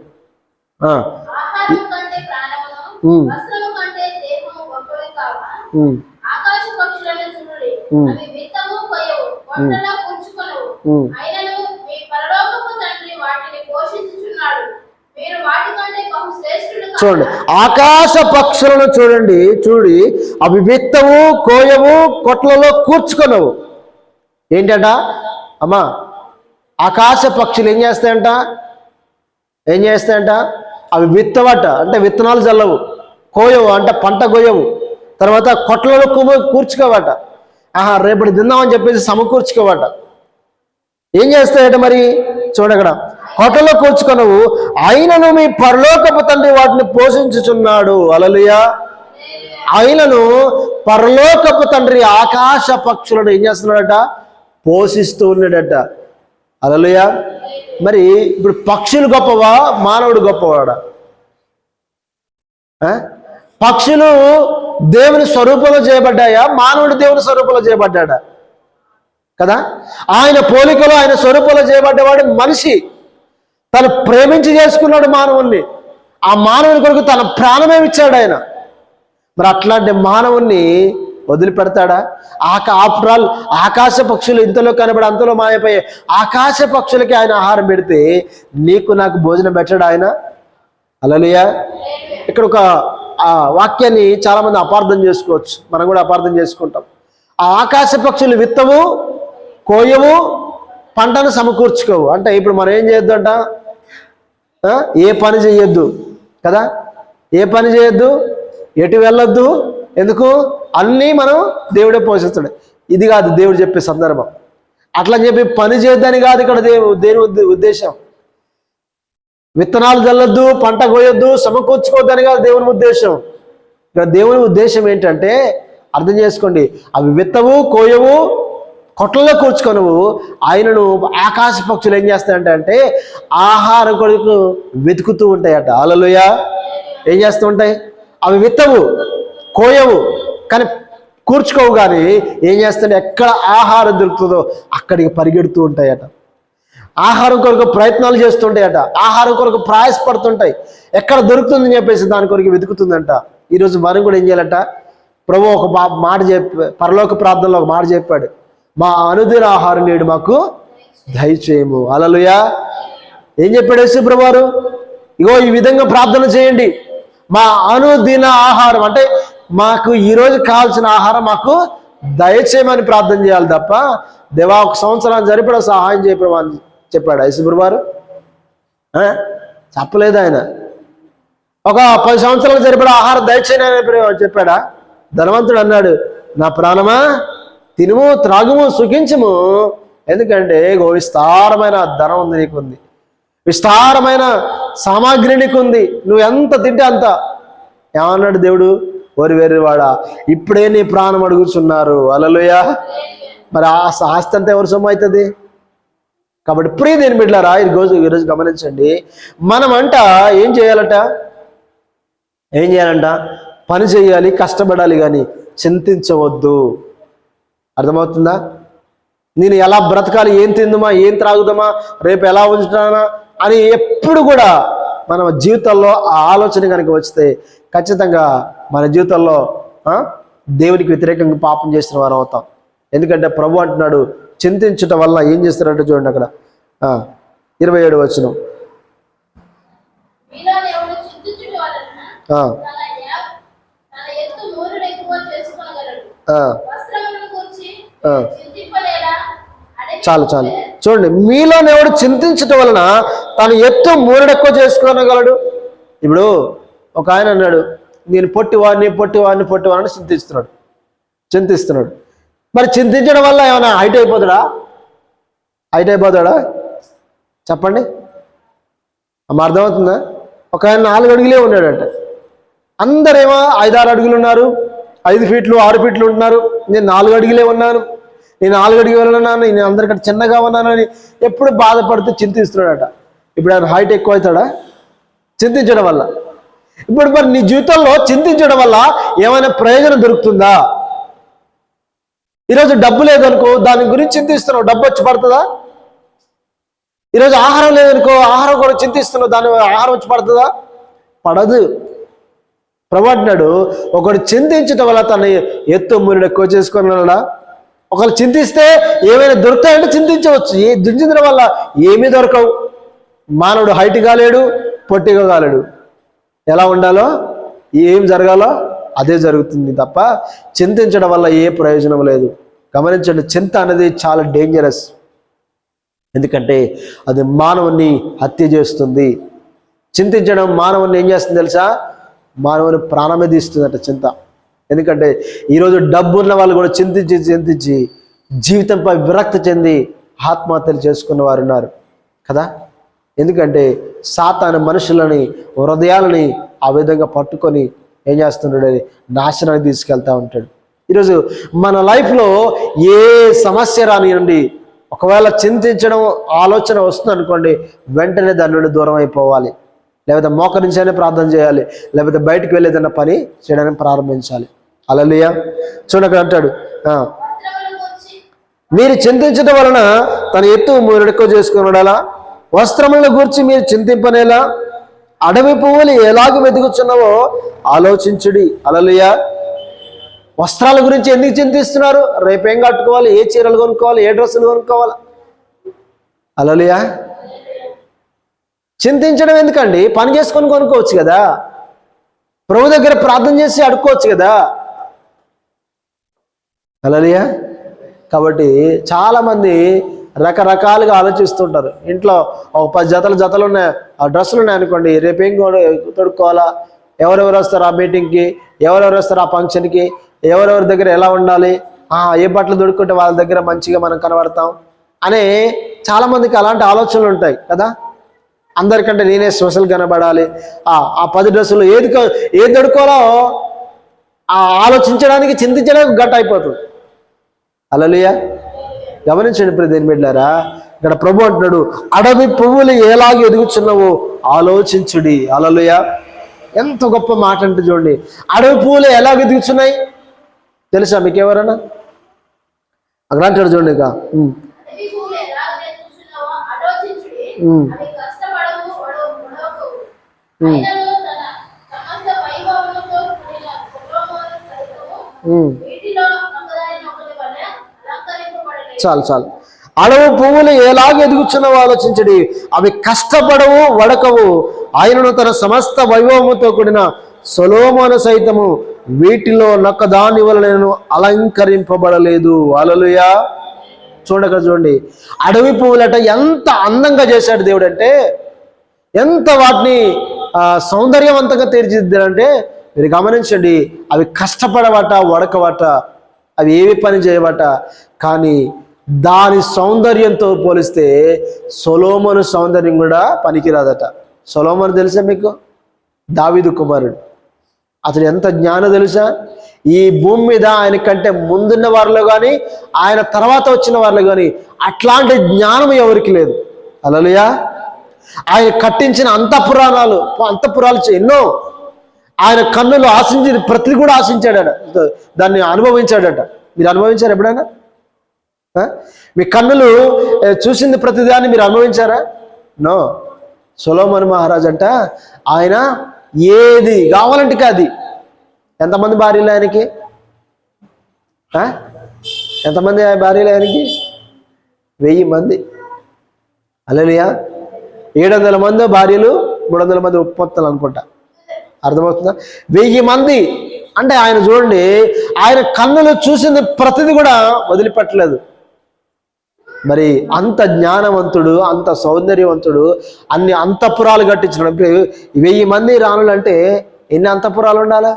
చూడండి ఆకాశ పక్షులను చూడి అవి విత్తవు, కోయవు, కొట్లలో కూర్చుకొనవు. ఏంటంట అమ్మా? ఆకాశ పక్షులు ఏం చేస్తాయంట? అవి విత్తవట, అంటే విత్తనాలు చల్లవు, కోయవు అంటే పంట కోయవు, తర్వాత కొట్లలో కూర్చుకోవట. రేపటి తిందామని చెప్పేసి సమకూర్చుకోవట. ఏం చేస్తాయట మరి చూడగడ, హోటల్లో కూర్చుకొనవు, ఆయనను మీ పరలోకపు తండ్రి వాటిని పోషించుచున్నాడు. హల్లెలూయా. ఆయనను పరలోకపు తండ్రి ఆకాశ పక్షులను ఏం చేస్తున్నాడట? పోషిస్తూ ఉన్నాడట. హల్లెలూయా. మరి ఇప్పుడు పక్షులు గొప్పవా, మానవుడు గొప్పవాడా? పక్షులు దేవుని స్వరూపంలో చేయబడ్డాయా, మానవుడు దేవుని స్వరూపంలో చేయబడ్డాడా? కదా. ఆయన పోలికలో ఆయన స్వరూపంలో చేయబడ్డవాడు మనిషి. తను ప్రేమించి చేసుకున్నాడు మానవుణ్ణి. ఆ మానవుని కొరకు తన ప్రాణమే ఇచ్చాడు ఆయన. మరి అట్లాంటి మానవుణ్ణి వదిలిపెడతాడా? ఆఫ్టర్ ఆల్ ఆకాశ పక్షులు ఇంతలో కనబడి అంతలో మాయపోయే ఆకాశ పక్షులకి ఆయన ఆహారం పెడితే నీకు నాకు భోజనం పెట్టాడు ఆయన? హల్లెలూయా. ఇక్కడ ఒక వాక్యాన్ని చాలా మంది అపార్థం చేసుకోవచ్చు, మనం కూడా అపార్థం చేసుకుంటాం. ఆ ఆకాశ పక్షులు విత్తవు, కోయవు, పంటను సమకూర్చుకోవు. అంటే ఇప్పుడు మనం ఏం చేయొద్దు ఏ పని చేయొద్దు కదా, ఏ పని చేయొద్దు, ఎటు వెళ్ళొద్దు. ఎందుకు? అన్నీ మనం దేవుడే పోషిస్తాడు. ఇది కాదు దేవుడు చెప్పే సందర్భం. అట్లా చెప్పి పని చేయొద్దని కాదు ఇక్కడ దేని ఉద్దేశం. విత్తనాలు చల్లొద్దు, పంట కోయొద్దు, సమకూర్చుకోవద్దని కాదు దేవుని ఉద్దేశం. ఇక్కడ దేవుని ఉద్దేశం ఏంటంటే అర్థం చేసుకోండి, అవి విత్తవు, కోయవు, కొట్లలో కూర్చుకొనవు. ఆయనను ఆకాశ పక్షులు ఏం చేస్తాయంటే అంటే ఆహారం కొరకు వెతుకుతూ ఉంటాయట. హల్లెలూయా. ఏం చేస్తూ ఉంటాయి? అవి విత్తవు, కోయవు, కానీ కూర్చుకోవు. కానీ ఏం చేస్తాయంటే ఎక్కడ ఆహారం దొరుకుతుందో అక్కడికి పరిగెడుతూ ఉంటాయట. ఆహారం కొరకు ప్రయత్నాలు చేస్తుంటాయట, ఆహారం కొరకు ప్రయాసపడుతుంటాయి. ఎక్కడ దొరుకుతుందని చెప్పేసి దాని కొరకు వెతుకుతుందంట. ఈరోజు మనం కూడా ఏం చేయాలట? ప్రభు ఒక మాట పరలోక ప్రార్థనలో ఒక మాట చెప్పాడు, మా అనుదిన ఆహారం నేడు మాకు దయచేయము. హల్లెలూయా. ఏం చెప్పాడు యేసు ప్రభువారు? ఇగో ఈ విధంగా ప్రార్థన చేయండి, మా అనుదిన ఆహారం అంటే మాకు ఈరోజు కావాల్సిన ఆహారం మాకు దయచేయమని ప్రార్థన చేయాలి తప్ప దేవా ఒక సంవత్సరాన్ని సరిపడా సహాయం చేయడం అని చెప్పాడు యేసు ప్రభువారు? చెప్పలేదు. ఆయన ఒక 10 సంవత్సరాలకు సరిపడా ఆహారం దయచేయని చెప్పాడా? ధనవంతుడు అన్నాడు, నా ప్రాణమా తినుము, త్రాగుము, సుఖించుము, ఎందుకంటే విస్తారమైన ధనం ఉంది, నీకుంది, విస్తారమైన సామాగ్రి నీకుంది, నువ్వు ఎంత తింటే అంత. ఏమన్నాడు దేవుడు? ఓరి వెర్రివాడా, ఇప్పుడే నీ ప్రాణం అడుగుతున్నారు. హల్లెలూయా. మరి ఆ ఆస్తి అంతా ఎవరి సొమ్ము అవుతుంది? కాబట్టి ప్రియ దేని బిడ్డలారా, ఈరోజు గమనించండి, మనమంట ఏం చేయాలంట? పని చేయాలి, కష్టపడాలి, కానీ చింతించవద్దు. అర్థమవుతుందా? నేను ఎలా బ్రతకాలి, ఏం తిందుమా, ఏం త్రాగుదామా, రేపు ఎలా ఉంచుతానా అని ఎప్పుడు కూడా మన జీవితంలో ఆ ఆలోచన కనుక వస్తే ఖచ్చితంగా మన జీవితంలో దేవునికి వ్యతిరేకంగా పాపం చేసిన వారు అవుతాం. ఎందుకంటే ప్రభు అంటున్నాడు, చింతించటం వల్ల ఏం చేస్తారంటే చూడండి అక్కడ 27 వచనం. చాలు చూడండి, మీలోనే ఎవడు చింతించటం వలన తను ఎత్తు మూరెడెక్కువ చేసుకోనగలడు. ఇప్పుడు ఒక ఆయన అన్నాడు, నేను పొట్టివాడిని చింతిస్తున్నాడు. మరి చింతించడం వల్ల ఏమైనా హైట్ అయిపోతాడా? చెప్పండి. అర్థమవుతుందా? ఒక ఆయన 4 అడుగులే ఉన్నాడట, అందరేమో 5-6 అడుగులు ఉన్నారు, 5 ఫీట్లు 6 ఫీట్లు ఉంటున్నారు. నేను 4 అడుగులే ఉన్నాను, నేను 4 అడుగులు ఉన్నాను, నేను అందరికంటే చిన్నగా ఉన్నానని ఎప్పుడు బాధపడుతూ చింతిస్తున్నాడట. ఇప్పుడు ఆయన హైట్ ఎక్కువ అవుతాడా? చింతించడం వల్ల. ఇప్పుడు మరి నీ జీవితంలో చింతించడం వల్ల ఏమైనా ప్రయోజనం దొరుకుతుందా? ఈరోజు డబ్బు లేదనుకో, దాని గురించి చింతిస్తున్నావు, డబ్బు వచ్చి పడుతుందా? ఈరోజు ఆహారం లేదనుకో, ఆహారం కూడా చింతిస్తున్నావు, దాని ఆహారం వచ్చి పడుతుందా? పడదు. ప్రభు అంటున్నాడు, ఒకడు చింతించడం వల్ల తన ఎత్తు మురిడు ఎక్కువ చేసుకున్నాడా? ఒకళ్ళు చింతిస్తే ఏమైనా దొరుకుతాయంటే చింతించవచ్చు. చింతించడం వల్ల ఏమీ దొరకవు. మానవుడు హైట్గా లేడు, పొట్టిగా కాలేడు. ఎలా ఉండాలో, ఏం జరగాలో అదే జరుగుతుంది తప్ప చింతించడం వల్ల ఏ ప్రయోజనం లేదు. గమనించండి, చింత అనేది చాలా డేంజరస్. ఎందుకంటే అది మానవుని హత్య చేస్తుంది. చింతించడం మానవుని ఏం చేస్తుంది తెలుసా? మానవుని ప్రాణమే తీస్తుందట చింత. ఎందుకంటే ఈరోజు డబ్బు ఉన్న వాళ్ళు కూడా చింతించి జీవితంపై విరక్తి చెంది ఆత్మహత్యలు చేసుకున్న వారు ఉన్నారు కదా. ఎందుకంటే సాతాను మనుషులని, హృదయాలని ఆ విధంగా పట్టుకొని ఏం చేస్తున్నాడు, నాశనానికి తీసుకెళ్తా ఉంటాడు. ఈరోజు మన లైఫ్లో ఏ సమస్య రానియండి, ఒకవేళ చింతించడం ఆలోచన వస్తుంది అనుకోండి, వెంటనే దాని నుండి దూరం అయిపోవాలి. లేకపోతే మోకరించైనా ప్రార్థన చేయాలి, లేకపోతే బయటకు వెళ్ళేదన్న పని చేయడానికి ప్రారంభించాలి. హల్లెలూయా. చూడక అంటాడు, మీరు చింతించడం వలన తన ఎత్తు ఎక్కువ చేసుకున్నాడా, వస్త్రములను గూర్చి మీరు చింతింపనేలా, అడవి పువ్వులు ఎలాగ వెతుకుచున్నావో ఆలోచించుడి. హల్లెలూయా. వస్త్రాల గురించి ఎందుకు చింతిస్తున్నారు? రేపేం కట్టుకోవాలి, ఏ చీరలు కొనుక్కోవాలి, ఏ డ్రెస్సులు కొనుక్కోవాలి? హల్లెలూయా. చింతించడం ఎందుకండి? పని చేసుకొని కొనుక్కోవచ్చు కదా, ప్రభు దగ్గర ప్రార్థన చేసి అడుక్కోవచ్చు కదా. హల్లెలూయా. కాబట్టి చాలామంది రకరకాలుగా ఆలోచిస్తుంటారు. ఇంట్లో ఒక 10 జతలు ఉన్నాయి, ఆ డ్రెస్సులు ఉన్నాయి అనుకోండి, రేపేం తొడుక్కోవాలా, ఎవరెవరు వస్తారు ఆ మీటింగ్కి, ఎవరెవరు వస్తారు ఆ ఫంక్షన్కి, ఎవరెవరి దగ్గర ఎలా ఉండాలి, ఏ బట్టలు తొడుక్కుంటే వాళ్ళ దగ్గర మంచిగా మనం కనబడతాం అనే చాలామందికి అలాంటి ఆలోచనలు ఉంటాయి కదా. అందరికంటే నేనే స్పెషల్ కనబడాలి, ఆ 10 డ్రెస్సులు ఏది తొడుక్కోవాలో ఆలోచించడానికి, చింతించడానికి గట్ట అయిపోతుంది. హల్లెలూయా. గమనించండి ఇప్పుడు దేని బిడ్డలారా, ఇక్కడ ప్రభు అంటున్నాడు, అడవి పువ్వులు ఎలాగ ఎదుగుచున్నావో ఆలోచించుడి. హల్లెలూయా. ఎంత గొప్ప మాట అంటే చూడండి, అడవి పువ్వులు ఎలాగ ఎదుగుచున్నాయి తెలుసా మీకు ఎవరన్నా? అక్కడ అంటాడు చూడండి, ఇక చాలు. అడవి పువ్వులు ఎలాగ ఎదుగుచున్నావో ఆలోచించడి, అవి కష్టపడవు, వడకవు, ఆయనను తన సమస్త వైభవముతో కూడిన సొలొమోను సైతము వీటిలో నొక్కదాని వలన అలంకరింపబడలేదు. హల్లెలూయా. చూడండి, అడవి పువ్వులట ఎంత అందంగా చేశాడు దేవుడు అంటే, ఎంత వాటిని సౌందర్యవంతంగా తీర్చిదిద్దాడంటే మీరు గమనించండి. అవి కష్టపడవట, వడకవట, అవి ఏవి పని చేయవట. కానీ దాని సౌందర్యంతో పోలిస్తే సొలొమోను సౌందర్యం కూడా పనికిరాదట. సొలొమోను తెలుసా మీకు? దావీదు కుమారుడు. అతడు ఎంత జ్ఞానం తెలుసా? ఈ భూమి మీద ఆయన కంటే ముందున్న వారిలో కానీ, ఆయన తర్వాత వచ్చిన వారిలో కానీ అట్లాంటి జ్ఞానం ఎవరికి లేదు. హల్లెలూయా. ఆయన కట్టించిన అంతఃపురాలు ఎన్నో, ఆయన కన్నులు ఆశించింది ప్రతిది కూడా ఆశించాడట, దాన్ని అనుభవించాడట. మీరు అనుభవించారు ఎప్పుడైనా? మీ కన్నులు చూసింది ప్రతిదాన్ని మీరు అనుభవించారా? నో. సొలొమోను మహారాజు అంట, ఆయన ఏది కావాలంటే అది. ఎంతమంది భార్యలు ఆయనకి? ఎంతమంది భార్యలు ఆయనకి? 1000 మంది. హల్లెలూయా. 700 మంది భార్యలు, 300 మంది ఉపపత్తులు అనుకుంటా. అర్థమవుతుందా? 1000 మంది అంటే ఆయన చూడండి, ఆయన కన్నులు చూసింది ప్రతిది కూడా వదిలిపెట్టలేదు. మరి అంత జ్ఞానవంతుడు, అంత సౌందర్యవంతుడు, అన్ని అంతఃపురాలు కట్టించినప్పుడు 1000 మంది రాణులు అంటే ఎన్ని అంతఃపురాలు ఉండాలా?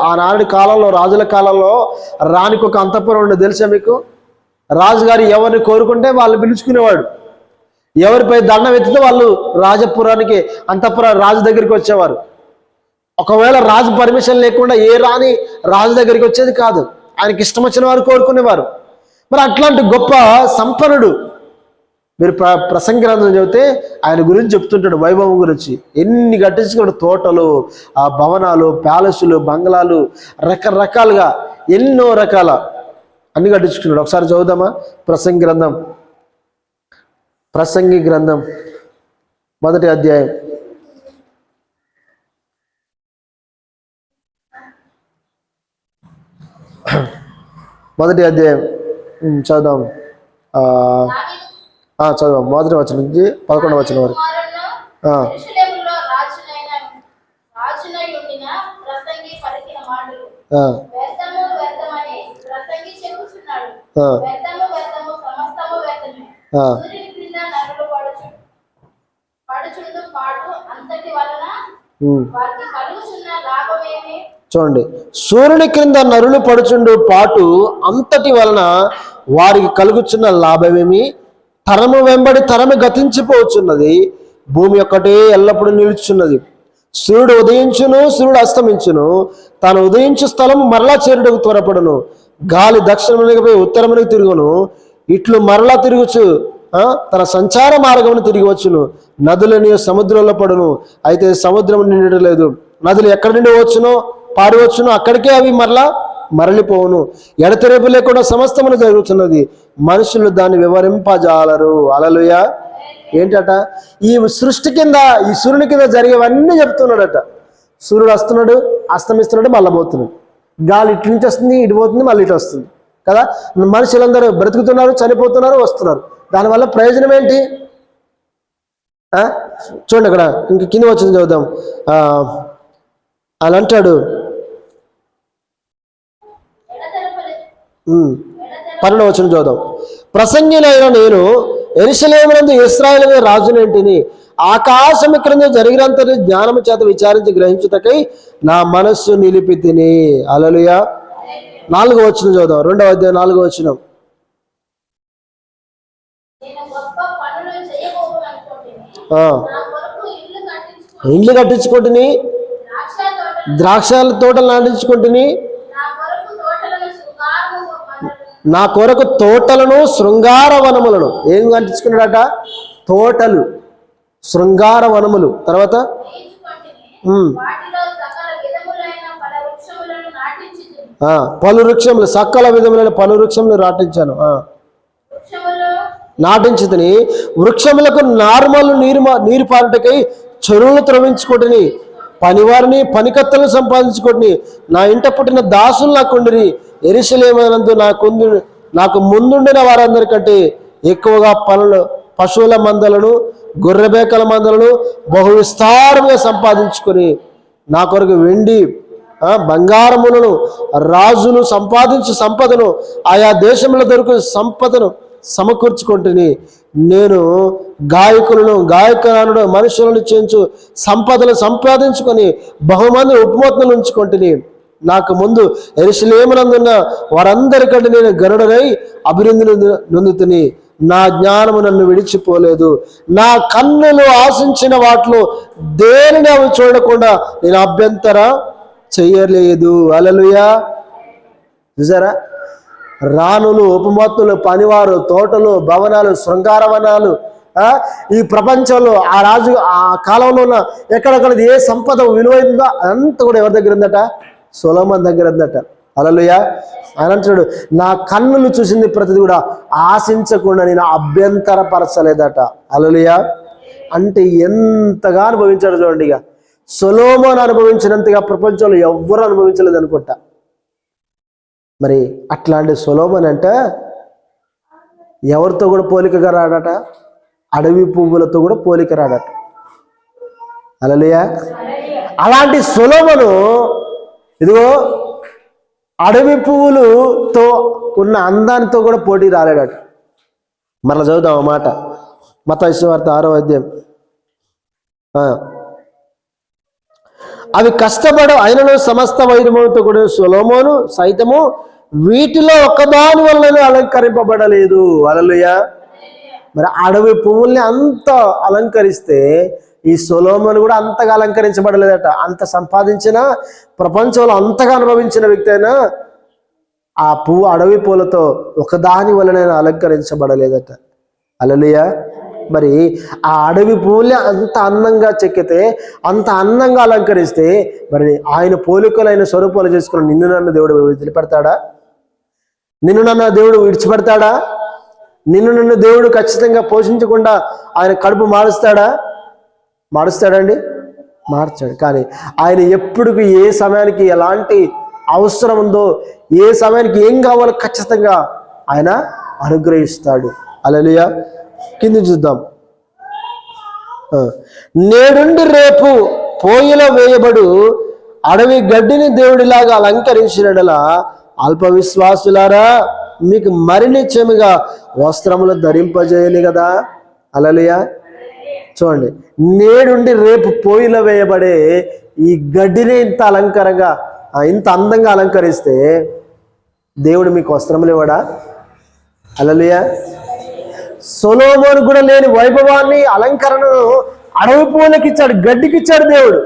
ఆనాటి కాలంలో, రాజుల కాలంలో రానికి ఒక అంతఃపురం ఉండేది తెలుసా మీకు? రాజుగారు ఎవరిని కోరుకుంటే వాళ్ళు పిలుచుకునేవాడు, ఎవరిపై దండం ఎత్తితే వాళ్ళు రాజపురానికి, రాజు దగ్గరికి వచ్చేవారు. ఒకవేళ రాజు పర్మిషన్ లేకుండా ఏ రాణి రాజు దగ్గరికి వచ్చేది కాదు, ఆయనకి ఇష్టం వచ్చిన వారు కోరుకునేవారు. మరి అట్లాంటి గొప్ప సంపన్నుడు. మీరు ప్రసంగి గ్రంథం చదివితే ఆయన గురించి చెప్తుంటాడు, వైభవం గురించి. ఎన్ని కట్టించుకున్నాడు, తోటలు, భవనాలు, ప్యాలెస్లు, బంగ్లాలు, రకరకాలుగా ఎన్నో రకాల అన్ని కట్టించుకున్నాడు. ఒకసారి చదువుదామా ప్రసంగి గ్రంథం 1వ అధ్యాయం. చదుదాం. చదువు 1వ వచనం నుంచి 11వ వచనం వరకు. చూడండి, సూర్యుని క్రింద నరులు పడుచుండు పాటు అంతటి వలన వారికి కలుగుచున్న లాభమేమి? తరము వెంబడి తరము గతించిపోవచ్చున్నది, భూమి ఒక్కటే ఎల్లప్పుడూ నిలుచున్నది. సూర్యుడు ఉదయించును, సూర్యుడు అస్తమించును, తాను ఉదయించు స్థలం మరలా చేరుటకు త్వరపడును. గాలి దక్షిణమునికి పోయి ఉత్తరమునికి తిరుగును, ఇట్లు మరలా తిరుగుచు తన సంచార మార్గమును తిరిగి వచ్చును. నదులని సముద్రంలో పడును, అయితే సముద్రం నిండలేదు. నదులు ఎక్కడి నుండి వచ్చునో పారివచ్చును, అక్కడికే అవి మరలా మరలిపోవును. ఎడతెరపు లేకుండా సమస్తమును జరుగుతున్నది, మనుషులు దాన్ని వివరింపజాలరు. హల్లెలూయా. ఏంటట? ఈ సృష్టి కింద, ఈ సూర్యుని కింద జరిగేవన్నీ చెప్తున్నాడట. సూర్యుడు వస్తున్నాడు, అస్తమిస్తున్నాడు, మళ్ళీ పోతున్నాడు. గాలి ఇటు నుంచి వస్తుంది, ఇటు పోతుంది, మళ్ళీ ఇటు వస్తుంది కదా. మనుషులందరూ బ్రతుకుతున్నారు, చనిపోతున్నారు, వస్తున్నారు. దానివల్ల ప్రయోజనం ఏంటి? చూడండి, అక్కడ ఇంక కింద వచ్చింది చదువుదాం. అలా అంటాడు, 12వ వచనం చదువుదాం. ప్రసంగినైన నేను యెరూషలేమునందు ఇశ్రాయేలు రాజునేంటిని, ఆకాశము క్రింద జరిగినంత జ్ఞానము చేత విచారించి గ్రహించుటకై నా మనస్సు నిలిపి తిని. హల్లెలూయా. 4వ వచనం చదువుదాం, 2వ అధ్యాయం 4వ వచనం. ఇండ్లు కట్టించుకుంటుని, ద్రాక్షల తోటలు నాటించుకుంటుని, నా కొరకు తోటలను శృంగార వనములను. ఏం కట్టించుకున్నాడట? తోటలు, శృంగార వనములు. తర్వాత పలు వృక్షములు, సకల విధములైన పలు వృక్షములు నాటించుతని. వృక్షములకు నార్మల్ నీరు పారుటకై చెరువులు త్రవించుకోటిని, పనివారిని పనికత్తలను సంపాదించుకోటిని. నా ఇంట పుట్టిన దాసులు నాకుండిరి. యెరూషలేమునందు నాకు ముందుండిన వారందరికంటే ఎక్కువగా పశువుల మందలను, గొర్రెబేకల మందలను బహు విస్తారంగా సంపాదించుకొని, నా కొరకు వెండి బంగారములను రాజులు సంపాదించు సంపదను, ఆయా దేశంలో దొరుకు సంపదను సమకూర్చుకుంటుని. నేను గాయకులను మనుషులను చేయించు సంపదలు సంపాదించుకొని బహుమంది ఉపమతులు ఉంచుకుంటుని. నాకు ముందు యెరూషలేమునందున్న వారందరికంటే నేను గరుడనై అభివృద్ధిని నొందుతుని. నా జ్ఞానము నన్ను విడిచిపోలేదు. నా కన్నులు ఆశించిన వాటిలో దేనిని అవి చూడకుండా నేను అభ్యంతర చెయ్యలేదు. హల్లెలూయా. చూసారా? రాణులు, ఉపమత్తులు, పనివారు, తోటలు, భవనాలు, శృంగారవనాలు, ఈ ప్రపంచంలో ఆ రాజు ఆ కాలంలో ఉన్న ఎక్కడెక్కడ ఏ సంపద విలువైందో అంత కూడా ఎవరి దగ్గర ఉందట? సొలొమోను దగ్గర ఉందట. హల్లెలూయా. ఆయన అంటాడు, నా కన్నులు చూసింది ప్రతిది కూడా ఆశించకుండా నేను అభ్యంతరపరచలేదట. హల్లెలూయా. అంటే ఎంతగా అనుభవించాడు చూడండి. ఇక సొలొమోను అనుభవించినంతగా ప్రపంచంలో ఎవ్వరూ అనుభవించలేదు అనుకుంటా. మరి అట్లాంటి సొలొమోను అంటే ఎవరితో కూడా పోలికగా రాడట? అడవి పువ్వులతో కూడా పోలిక రాడట. హల్లెలూయా. అలాంటి సొలొమోను ఇదిగో అడవి పువ్వులతో ఉన్న అందానితో కూడా పోటీ రాలేడట. మరలా చదువుదాం ఆ మాట, మత్తయి సువార్త 6వ అధ్యాయం. అవి కష్టపడు అయినను సమస్త వైభవంతో కూడిన సొలొమోను సైతము వీటిలో ఒక్కదాని వలన అలంకరింపబడలేదు. హల్లెలూయా. మరి అడవి పువ్వుల్ని అంత అలంకరిస్తే ఈ సొలొమోను కూడా అంతగా అలంకరించబడలేదట. అంత సంపాదించిన, ప్రపంచంలో అంతగా అనుభవించిన వ్యక్తి అయినా ఆ పువ్వు, అడవి పూలతో ఒకదాని వలన అలంకరించబడలేదట. హల్లెలూయా. మరి ఆ అడవి పువ్వుల్ని అంత అందంగా చెక్కితే, అంత అందంగా అలంకరిస్తే, మరి ఆయన పోలికలైన స్వరూపాలు చేసుకున్న నిన్ను నన్ను దేవుడు వదిలిపెడతాడా? నిన్ను నన్ను దేవుడు విడిచిపెడతాడా? నిన్ను నన్ను దేవుడు ఖచ్చితంగా పోషించకుండా ఆయన కడుపు మారుస్తాడండి? మార్చాడు. కానీ ఆయన ఎప్పుడుకి ఏ సమయానికి ఎలాంటి అవసరం ఉందో, ఏ సమయానికి ఏం కావాలో ఖచ్చితంగా ఆయన అనుగ్రహిస్తాడు. హల్లెలూయా. కింద చూద్దాం. నేడుండి రేపు పోయిలో వేయబడు అడవి గడ్డిని దేవుడిలాగా అలంకరించినడలా అల్ప విశ్వాసులారా, మీకు మరి నిత్యముగా వస్త్రములు ధరింపజేయని కదా. హల్లెలూయా. చూడండి, నేడుండి రేపు పోయిలో వేయబడే ఈ గడ్డిని ఇంత అలంకారంగా ఇంత అందంగా అలంకరిస్తే దేవుడు మీకు వస్త్రములు ఇవ్వడా? హల్లెలూయా. సొలొమోను కూడా లేని వైభవాన్ని, అలంకరణను అడవి పూలకి ఇచ్చాడు, గడ్డికి ఇచ్చాడు దేవుడు.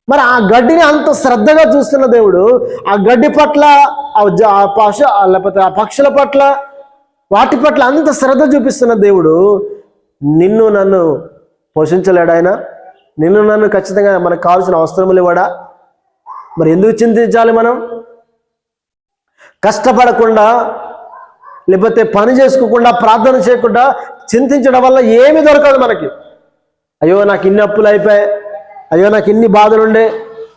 మరి ఆ గడ్డిని అంత శ్రద్ధగా చూస్తున్న దేవుడు ఆ గడ్డి పట్ల, లేకపోతే ఆ పక్షుల పట్ల, వాటి పట్ల అంత శ్రద్ధ చూపిస్తున్న దేవుడు నిన్ను నన్ను పోషించలేడు ఆయన? నిన్ను నన్ను ఖచ్చితంగా మనకు కావాల్సిన అవసరములు ఇవ్వడా? మరి ఎందుకు చింతించాలి మనం? కష్టపడకుండా, లేకపోతే పని చేసుకోకుండా, ప్రార్థన చేయకుండా చింతించడం వల్ల ఏమీ దొరకదు మనకి. అయ్యో నాకు ఇన్ని అప్పులు అయిపోయాయి, అయ్యో నాకు ఇన్ని బాధలుండే,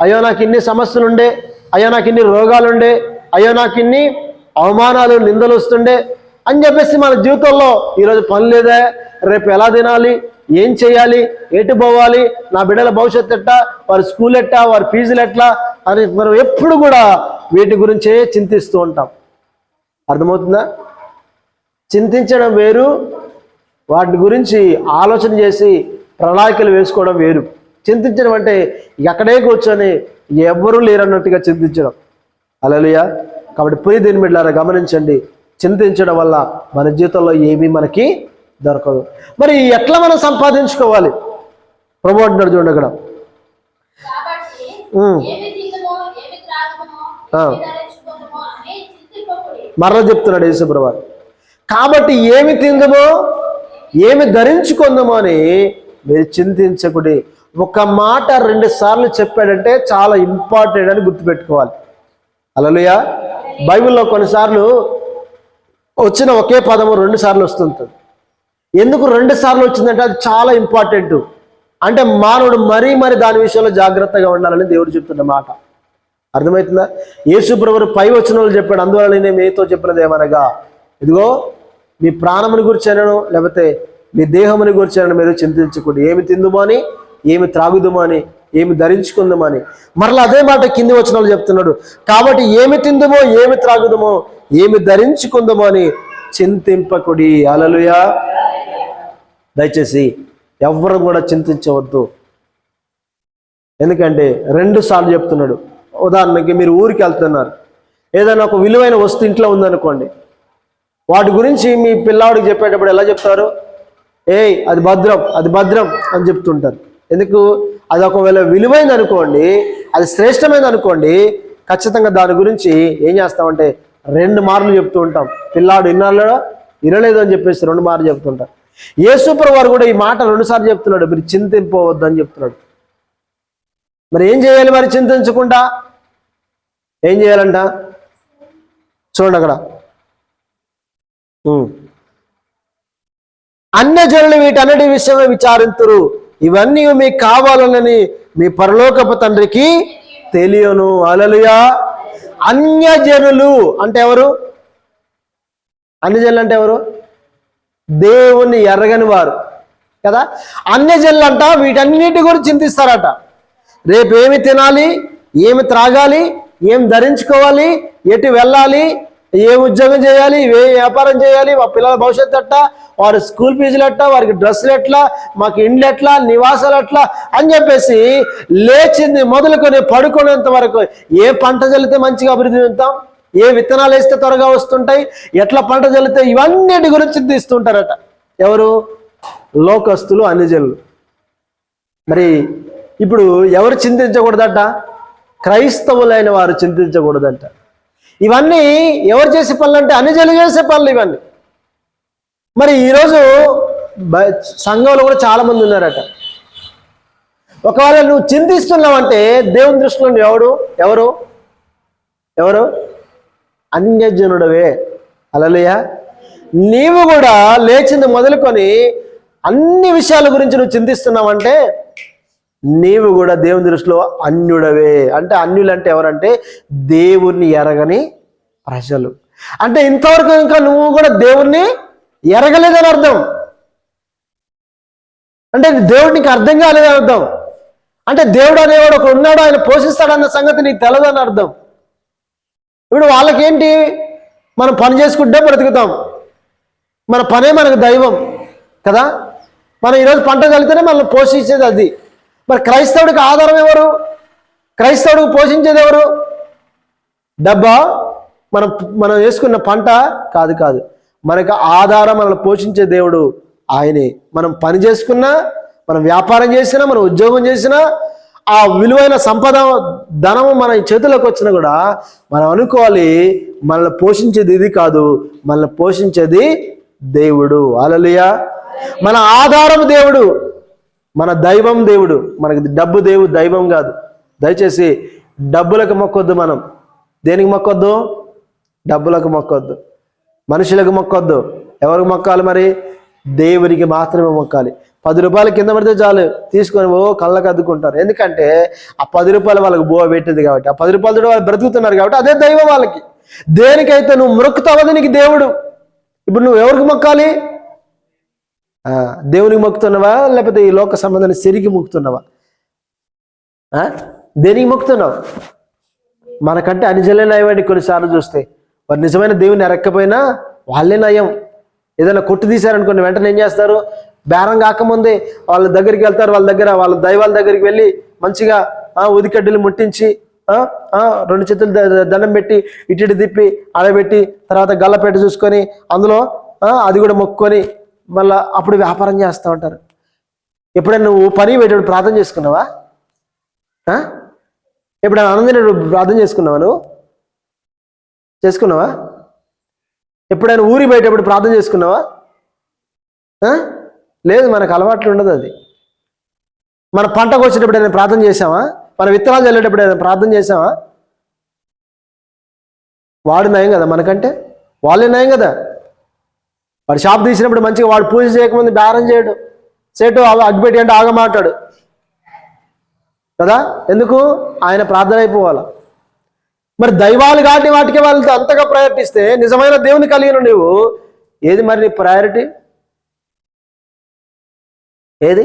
అయ్యో నాకు ఇన్ని సమస్యలుండే, అయ్యో నాకు ఇన్ని రోగాలుండే, అయ్యో నాకు ఇన్ని అవమానాలు, నిందలు వస్తుండే అని చెప్పేసి మన జీవితంలో ఈరోజు పని లేదా, రేపు ఎలా తినాలి, ఏం చేయాలి, ఎటు పోవాలి, నా బిడ్డల భవిష్యత్తు ఎట్టా, వారి స్కూల్ ఎట్టా, వారి ఫీజులు ఎట్లా అని మనం ఎప్పుడు కూడా వీటి గురించే చింతిస్తూ ఉంటాం. అర్థమవుతుందా? చింతించడం వేరు, వాటి గురించి ఆలోచన చేసి ప్రణాళికలు వేసుకోవడం వేరు. చింతించడం అంటే ఎక్కడే కూర్చొని ఎవ్వరూ లేరన్నట్టుగా చింతించడం. హల్లెలూయా. కాబట్టి పోయి దీని బిడ్డలారా గమనించండి, చింతించడం వల్ల మన జీవితంలో ఏమీ మనకి దొరకదు. మరి ఎట్లా మనం సంపాదించుకోవాలి? ప్రభు అంటున్నాడు చూడండి అక్కడ, మరలా చెప్తున్నాడు యేసుప్రభు. కాబట్టి ఏమి తిందమో ఏమి ధరించుకుందామో అని మీరు చింతించకుడి. ఒక మాట 2 సార్లు చెప్పాడంటే చాలా ఇంపార్టెంట్ అని గుర్తుపెట్టుకోవాలి. హల్లెలూయా. బైబిల్లో కొన్నిసార్లు వచ్చిన ఒకే పదము 2 సార్లు వస్తుంటుంది. ఎందుకు 2 సార్లు వచ్చిందంటే అది చాలా ఇంపార్టెంట్. అంటే మానవుడు మరీ దాని విషయంలో జాగ్రత్తగా ఉండాలని దేవుడు చెప్తున్న మాట. అర్థమవుతుందా? యేసుప్రభువు పై వచనాలు చెప్పాడు, అందువల్ల నేను మీతో చెప్పినది ఏమనగా, ఇదిగో మీ ప్రాణముని గురించైనను లేకపోతే మీ దేహముని గురించైనను మీరు చింతించకూడదు. ఏమి తిందుమో అని, ఏమి త్రాగుదుమో అని, ఏమి ధరించుకుందామో అని. మరలా అదే మాట కింది వచనాలు చెప్తున్నాడు. కాబట్టి ఏమి తిందుమో, ఏమి త్రాగుదుమో, ఏమి ధరించుకుందామో అని చింతింపకుడి. హల్లెలూయా. దయచేసి ఎవ్వరు కూడా చింతించవద్దు. ఎందుకంటే 2 సార్లు చెప్తున్నాడు. ఉదాహరణకి మీరు ఊరికి వెళ్తున్నారు, ఏదైనా ఒక విలువైన వస్తువు ఇంట్లో ఉందనుకోండి, వాటి గురించి మీ పిల్లాడికి చెప్పేటప్పుడు ఎలా చెప్తారు? అది భద్రం, అది భద్రం అని చెప్తుంటారు. ఎందుకు? అది ఒకవేళ విలువైంది అనుకోండి, అది శ్రేష్టమైనది అనుకోండి, ఖచ్చితంగా దాని గురించి ఏం చేస్తామంటే 2 మార్లు చెప్తూ ఉంటాం. పిల్లాడు వినలేదు అని చెప్పేసి 2 మార్లు చెప్తుంటారు. యేసుప్రభువు వారు కూడా ఈ మాట 2 సార్లు చెప్తున్నాడు, మీరు చింతింపవద్దు అని చెప్తున్నాడు. మరి ఏం చేయాలి? మరి చింతించకుండా ఏం చేయాలంట? చూడండి అక్కడ, అన్యజనులు వీటన్నిటి విషయమే విచారింతురు, ఇవన్నీ మీకు కావాలని మీ పరలోకపు తండ్రికి తెలియను. హల్లెలూయా. అన్యజనులు అంటే ఎవరు? అన్యజనులు అంటే ఎవరు? దేవుణ్ణి ఎరగని వారు కదా. అన్యజనులు అంట వీటన్నిటి గురించి చింతిస్తారట. రేపు ఏమి తినాలి, ఏమి త్రాగాలి, ఏం ధరించుకోవాలి, ఎటు వెళ్ళాలి, ఏ ఉద్యోగం చేయాలి, ఏ వ్యాపారం చేయాలి, మా పిల్లల భవిష్యత్తు ఎట్లా, వారి స్కూల్ ఫీజులు ఎట్లా, వారికి డ్రెస్సులు ఎట్లా, మాకు ఇండ్లు ఎట్లా, నివాసాలు ఎట్లా అని చెప్పేసి లేచింది మొదలుకొని పడుకునేంత వరకు ఏ పంట చల్లితే మంచిగా అభివృద్ధి చెందుతాం, ఏ విత్తనాలు వేస్తే త్వరగా వస్తుంటాయి, ఎట్లా పంట చల్లితే, ఇవన్నిటి గురించి చింతిస్తుంటారట. ఎవరు? లోకస్తులు, అన్యజనులు. మరి ఇప్పుడు ఎవరు చింతించకూడదట? క్రైస్తవులైన వారు చింతించకూడదంట. ఇవన్నీ ఎవరు చేసే పనులు అంటే అన్యజనులు చేసే పనులు ఇవన్నీ. మరి ఈరోజు సంఘంలో కూడా చాలా మంది ఉన్నారట. ఒకవేళ నువ్వు చింతిస్తున్నావంటే దేవుని దృష్టిలో ఎవరు ఎవరు అన్యజనుడవే. హల్లెలూయా. నీవు కూడా లేచింది మొదలుకొని అన్ని విషయాల గురించి నువ్వు చింతిస్తున్నావంటే నీవు కూడా దేవుని దృష్టిలో అన్యుడవే. అంటే అన్యులు అంటే ఎవరంటే దేవుణ్ణి ఎరగని ప్రజలు. అంటే ఇంతవరకు ఇంకా నువ్వు కూడా దేవుణ్ణి ఎరగలేదని అర్థం. అంటే దేవుడికి అర్థం కాలేదని అర్థం. అంటే దేవుడు అనేవాడు ఒక ఉన్నాడు, ఆయన పోషిస్తాడన్న సంగతి నీకు తెలదని అర్థం. ఇప్పుడు వాళ్ళకేంటి? మనం పని చేసుకుంటే బ్రతుకుతాం, మన పనే మనకు దైవం కదా. మనం ఈరోజు పంట చల్లితేనే మనల్ని పోషించేది అది. మరి క్రైస్తవుడికి ఆధారం ఎవరు? క్రైస్తవుడు పోషించేది ఎవరు? డబ్బా? మనం మనం వేసుకున్న పంట కాదు కాదు. మనకు ఆధారం, మనల్ని పోషించే దేవుడు ఆయనే. మనం పని చేసుకున్నా, మనం వ్యాపారం చేసినా, మనం ఉద్యోగం చేసినా, ఆ విలువైన సంపద ధనము మన చేతులకు వచ్చినా కూడా మనం అనుకోవాలి, మనల్ని పోషించేది ఇది కాదు, మనల్ని పోషించేది దేవుడు. హల్లెలూయా. మన ఆధారం దేవుడు, మన దైవం దేవుడు. మనకి డబ్బు దైవం కాదు. దయచేసి డబ్బులకు మొక్కొద్దు. మనం దేనికి మొక్కొద్దు? డబ్బులకు మొక్కొద్దు, మనుషులకు మొక్కొద్దు. ఎవరికి మొక్కాలి మరి? దేవునికి మాత్రమే మొక్కాలి. 10 రూపాయలు కింద పడితే చాలు, తీసుకొని కళ్ళకు అద్దుకుంటారు. ఎందుకంటే ఆ 10 రూపాయలు వాళ్ళకి బోవ పెట్టింది కాబట్టి, ఆ 10 రూపాయలతో వాళ్ళు బ్రతుకుతున్నారు కాబట్టి అదే దైవం వాళ్ళకి. దేనికైతే నువ్వు మొక్కుతావో నీకు దేవుడు. ఇప్పుడు నువ్వు ఎవరికి మొక్కాలి? దేవునికి మొక్కుతున్నావా, లేకపోతే ఈ లోక సంబంధాన్ని సిరికి మొక్కుతున్నావా? దేనికి మొక్కుతున్నావు? మనకంటే అనుజలే నయమండి. కొన్నిసార్లు చూస్తే వారు నిజమైన దేవుని ఎరక్కపోయినా వాళ్ళే నయం. ఏదైనా కొట్టు తీశారనుకోండి, వెంటనే ఏం చేస్తారు? బేరం కాకముందే వాళ్ళ దగ్గరికి వెళ్తారు. వాళ్ళ దైవాల దగ్గరికి వెళ్ళి మంచిగా ఉదికడ్డలు ముట్టించి 2 చేతులు దండం పెట్టి ఇటు తిప్పి ఆడబెట్టి తర్వాత గల్లపెట్ట చూసుకొని అందులో అది కూడా మొక్కుకొని మళ్ళీ అప్పుడు వ్యాపారం చేస్తూ ఉంటారు. ఎప్పుడైనా నువ్వు పని పెట్టేప్పుడు ప్రార్థన చేసుకున్నావా? ఎప్పుడైనా ఆనందం ప్రార్థన చేసుకున్నావా? నువ్వు చేసుకున్నావా? ఎప్పుడైనా ఊరి బయటప్పుడు ప్రార్థన చేసుకున్నావా? లేదు, మనకు అలవాట్లు ఉండదు అది. మన పంటకు వచ్చేటప్పుడు ఏదైనా ప్రార్థన చేసావా? మన విత్తనాలు చల్లేటప్పుడు ఏదైనా ప్రార్థన చేసావా? వాడు నయం కదా మనకంటే, వాళ్ళే నయం కదా. వాడు షాప్ తీసినప్పుడు మంచిగా వాడు పూజ చేయకముందు బేరం చేయడు, సేటు అగ్గిపెట్టి అంటే ఆగమాటాడు కదా. ఎందుకు? ఆయన ప్రార్థన అయిపోవాలా. మరి దైవాలు కాటి వాటికి వాళ్ళతో అంతగా ప్రయత్నిస్తే నిజమైన దేవుని కలిగిన నువ్వు ఏది మరి నీ ప్రయారిటీ ఏది?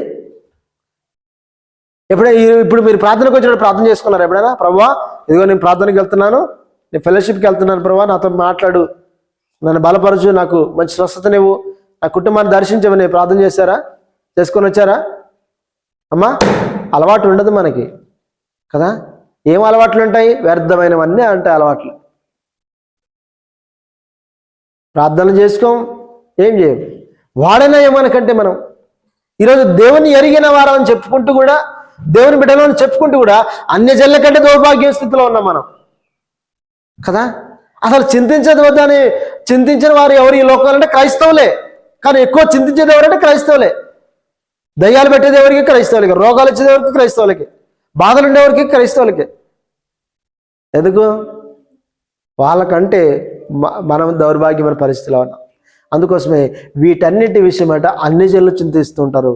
ఇప్పుడు మీరు ప్రార్థనకు వచ్చినప్పుడు ప్రార్థన చేసుకున్నారు ఎప్పుడైనా? ప్రభువా, ఇదిగో నేను ప్రార్థనకి వెళ్తున్నాను, నేను ఫెలోషిప్కి వెళ్తున్నాను, ప్రభువా నాతో మాట్లాడు, నన్ను బలపరచు, నాకు మంచి స్వస్థతనివ్వు, నా కుటుంబాన్ని దర్శించమని ప్రార్థన చేశారా? చేసుకొని వచ్చారా? అమ్మా, అలవాటు ఉండదు మనకి కదా. ఏం అలవాట్లు ఉంటాయి? వ్యర్థమైనవన్నీ ఉంటాయి అలవాట్లు. ప్రార్థనలు చేసుకోం, ఏం చేయం. వాడైనా ఏమనకంటే మనం ఈరోజు దేవుని ఎరిగిన వారని చెప్పుకుంటూ కూడా, దేవుని బిడ్డలని చెప్పుకుంటూ కూడా అన్యజనుల కంటే దౌర్భాగ్య స్థితిలో ఉన్నాం మనం కదా. అసలు చింతించేది వద్దని చింతించిన వారు ఎవరు ఈ లోకాలంటే క్రైస్తవులే. కానీ ఎక్కువ చింతించేది ఎవరంటే క్రైస్తవులే. దయ్యాలు పెట్టేది ఎవరికి? క్రైస్తవులకి. రోగాలు వచ్చేది ఎవరికి? క్రైస్తవులకి. బాధలు ఉండేవారికి క్రైస్తవులకి. ఎందుకు? వాళ్ళకంటే మనం దౌర్భాగ్యమైన పరిస్థితిలో ఉన్నాం. అందుకోసమే వీటన్నిటి విషయం అంటే అన్ని జనులు చింతిస్తూ ఉంటారు.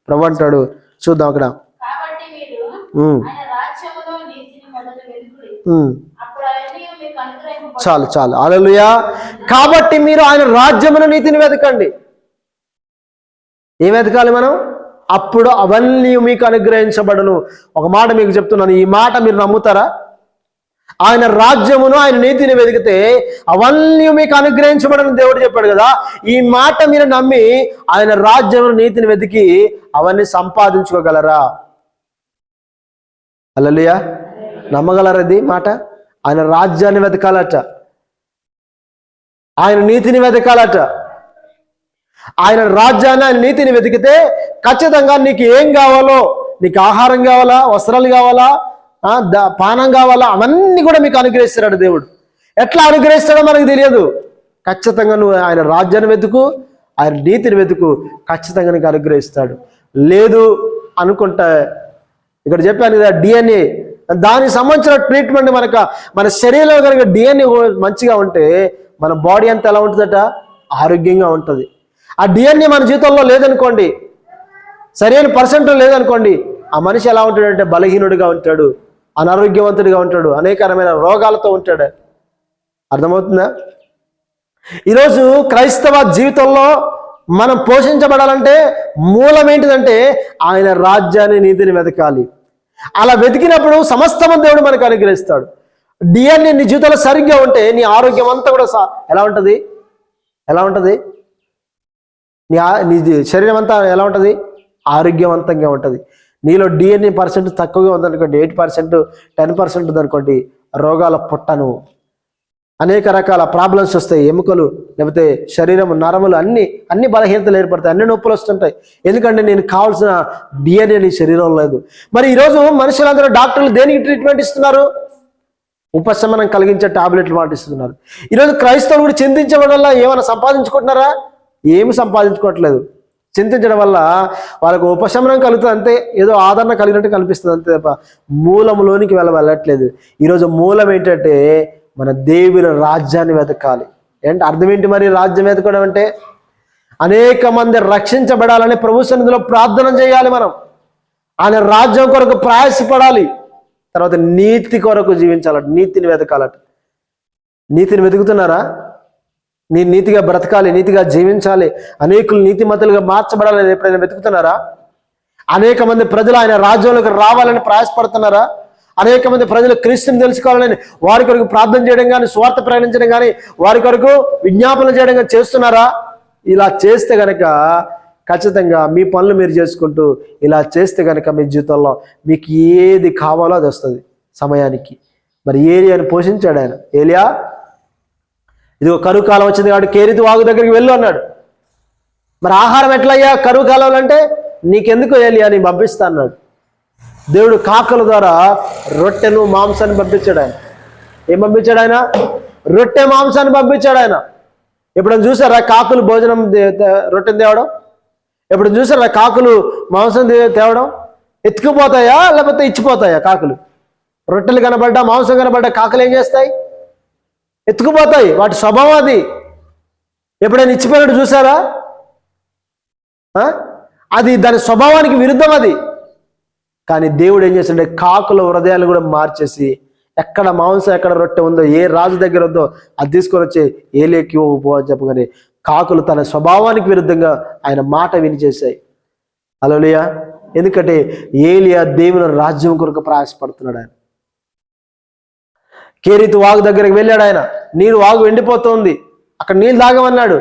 ప్రభు అంటాడు, చూద్దాం అక్కడ. చాలు చాలు, హల్లెలూయా. కాబట్టి మీరు ఆయన రాజ్యమును నీతిని వెతకండి. ఏం వెతకాలి మనం? అప్పుడు అవన్నీ మీకు అనుగ్రహించబడును. ఒక మాట మీకు చెప్తున్నాను, ఈ మాట మీరు నమ్ముతారా? ఆయన రాజ్యమును ఆయన నీతిని వెతికితే అవన్నీ మీకు అనుగ్రహించబడని దేవుడు చెప్పాడు కదా. ఈ మాట మీరు నమ్మి ఆయన రాజ్యమును నీతిని వెతికి అవన్నీ సంపాదించుకోగలరా? హల్లెలూయా. నమ్మగలరా ఇది మాట? ఆయన రాజ్యాన్ని వెతకాలట, ఆయన నీతిని వెతకాలట. ఆయన రాజ్యాన్ని, ఆయన నీతిని వెతికితే ఖచ్చితంగా నీకు ఏం కావాలో, నీకు ఆహారం కావాలా, వస్త్రాలు కావాలా, పానం కావాలా, అవన్నీ కూడా మీకు అనుగ్రహిస్తాడు దేవుడు. ఎట్లా అనుగ్రహిస్తాడో మనకు తెలియదు. ఖచ్చితంగా నువ్వు ఆయన రాజ్యాన్ని వెతుకు, ఆయన నీతిని వెతుకు, ఖచ్చితంగా నీకు అనుగ్రహిస్తాడు. లేదు అనుకుంటా, ఇక్కడ చెప్పాను కదా డిఎన్ఏ, దానికి సంబంధించిన ట్రీట్మెంట్ మన శరీరంలో కనుక డిఎన్ఏ మంచిగా ఉంటే మన బాడీ అంతా ఎలా ఉంటుందట? ఆరోగ్యంగా ఉంటుంది. ఆ డిఎన్ఏ మన జీవితంలో లేదనుకోండి, సరైన పర్సెంట్ లేదనుకోండి, ఆ మనిషి ఎలా ఉంటాడంటే బలహీనుడిగా ఉంటాడు, అనారోగ్యవంతుడిగా ఉంటాడు, అనేకరమైన రోగాలతో ఉంటాడు. అర్థమవుతుందా? ఈరోజు క్రైస్తవ జీవితంలో మనం పోషించబడాలంటే మూలం ఏంటిదంటే ఆయన రాజ్యాన్ని, నీతిని వెతకాలి. అలా వెతికినప్పుడు సమస్తము దేవుడు మనకు అనుగ్రహిస్తాడు. డిఎన్ఏ నీ జీవితంలో సరిగ్గా ఉంటే నీ ఆరోగ్యం అంతా కూడా ఎలా ఉంటుంది? ఎలా ఉంటుంది? నీ శరీరం అంతా ఎలా ఉంటుంది? ఆరోగ్యవంతంగా ఉంటుంది. నీలో DNA% తక్కువగా ఉందనుకోండి, 8%, 10% ఉందనుకోండి, రోగాల పుట్టను, అనేక రకాల ప్రాబ్లమ్స్ వస్తాయి. ఎముకలు, లేకపోతే శరీరం, నరములు అన్ని బలహీనతలు ఏర్పడతాయి, అన్ని నొప్పులు వస్తుంటాయి. ఎందుకంటే నేను కావాల్సిన DNA నీ శరీరంలో లేదు. మరి ఈరోజు మనుషులందరూ, డాక్టర్లు దేనికి ట్రీట్మెంట్ ఇస్తున్నారు? ఉపశమనం కలిగించే టాబ్లెట్లు పాటిస్తున్నారు. ఈరోజు క్రైస్తవులు కూడా చింతించడం వల్ల ఏమైనా సంపాదించుకుంటున్నారా? ఏమి సంపాదించుకోవట్లేదు. చింతించడం వల్ల వాళ్ళకు ఉపశమనం కలుగుతుంది అంతే, ఏదో ఆదరణ కలిగినట్టు కనిపిస్తుంది అంతే తప్ప మూలంలోనికి వెళ్ళట్లేదు. ఈరోజు మూలం ఏంటంటే మన దేవుని రాజ్యాన్ని వెతకాలి. అర్థం ఏంటి మరి రాజ్యం వెతకడం అంటే? అనేక మంది రక్షించబడాలని ప్రభు సన్నిధిలో ప్రార్థన చేయాలి. మనం ఆయన రాజ్యం కొరకు ప్రయాసపడాలి. తర్వాత నీతి కొరకు జీవించాలట, నీతిని వెతకాలట. నీతిని వెతుకుతున్నారా? నీతిగా బ్రతకాలి, నీతిగా జీవించాలి, అనేకులు నీతిమంతులుగా మార్చబడాలని ఎప్పుడైనా వెతుకుతున్నారా? అనేక మంది ప్రజలు ఆయన రాజ్యంలోకి రావాలని ప్రయాసపడుతున్నారా? అనేక మంది ప్రజలు క్రీస్తుని తెలుసుకోవాలని వారి కొరకు ప్రార్థన చేయడం కానీ, స్వార్థ ప్రయాణించడం కానీ, వారి కొరకు విజ్ఞాపన చేయడం కానీ చేస్తున్నారా? ఇలా చేస్తే కనుక ఖచ్చితంగా మీ పనులు మీరు చేసుకుంటూ ఇలా చేస్తే కనుక మీ జీవితంలో మీకు ఏది కావాలో అది వస్తుంది సమయానికి. మరి ఏలియాని పోషించాడు ఆయన. ఏలియా, ఇదిగో కరువు కాలం వచ్చింది కాబట్టి కేరీతు వాగు దగ్గరికి వెళ్ళు అన్నాడు. మరి ఆహారం ఎట్లయ్యా కరువు కాలంలో అంటే? నీకెందుకు ఏలియా, నేను పంపిస్తా అన్నాడు. దేవుడు కాకుల ద్వారా రొట్టెను, మాంసాన్ని పంపించాడు ఆయన. ఏం పంపించాడు ఆయన? రొట్టె, మాంసాన్ని పంపించాడు ఆయన. ఎప్పుడైనా చూసారా కాకులు భోజనం రొట్టెను తేవడం? ఎప్పుడు చూసారా కాకులు మాంసం తేవడం? ఎత్తుకుపోతాయా లేకపోతే ఇచ్చిపోతాయా కాకులు? రొట్టెలు కనబడ్డా, మాంసం కనబడ్డా కాకులు ఏం చేస్తాయి? ఎత్తుకుపోతాయి. వాటి స్వభావం అది. ఎప్పుడైనా ఇచ్చిపోయినట్టు చూసారా? అది దాని స్వభావానికి విరుద్ధం అది. కానీ దేవుడు ఏం చేస్తుంటే కాకుల హృదయాలు కూడా మార్చేసి, ఎక్కడ మాంసం ఎక్కడ రొట్టె ఉందో, ఏ రాజు దగ్గర ఉందో అది తీసుకొని వచ్చి ఏలియాకి పో అని చెప్పగానే కాకులు తన స్వభావానికి విరుద్ధంగా ఆయన మాట వినిచేశాయి. హల్లెలూయా. ఎందుకంటే ఏలియా దేవుని రాజ్యం కొరకు ప్రయాసపడుతున్నాడు. ఆయన కేరీతు వాగు దగ్గరికి వెళ్ళాడు. ఆయన నీరు వాగు ఎండిపోతుంది, అక్కడ నీళ్ళు తాగమన్నాడు.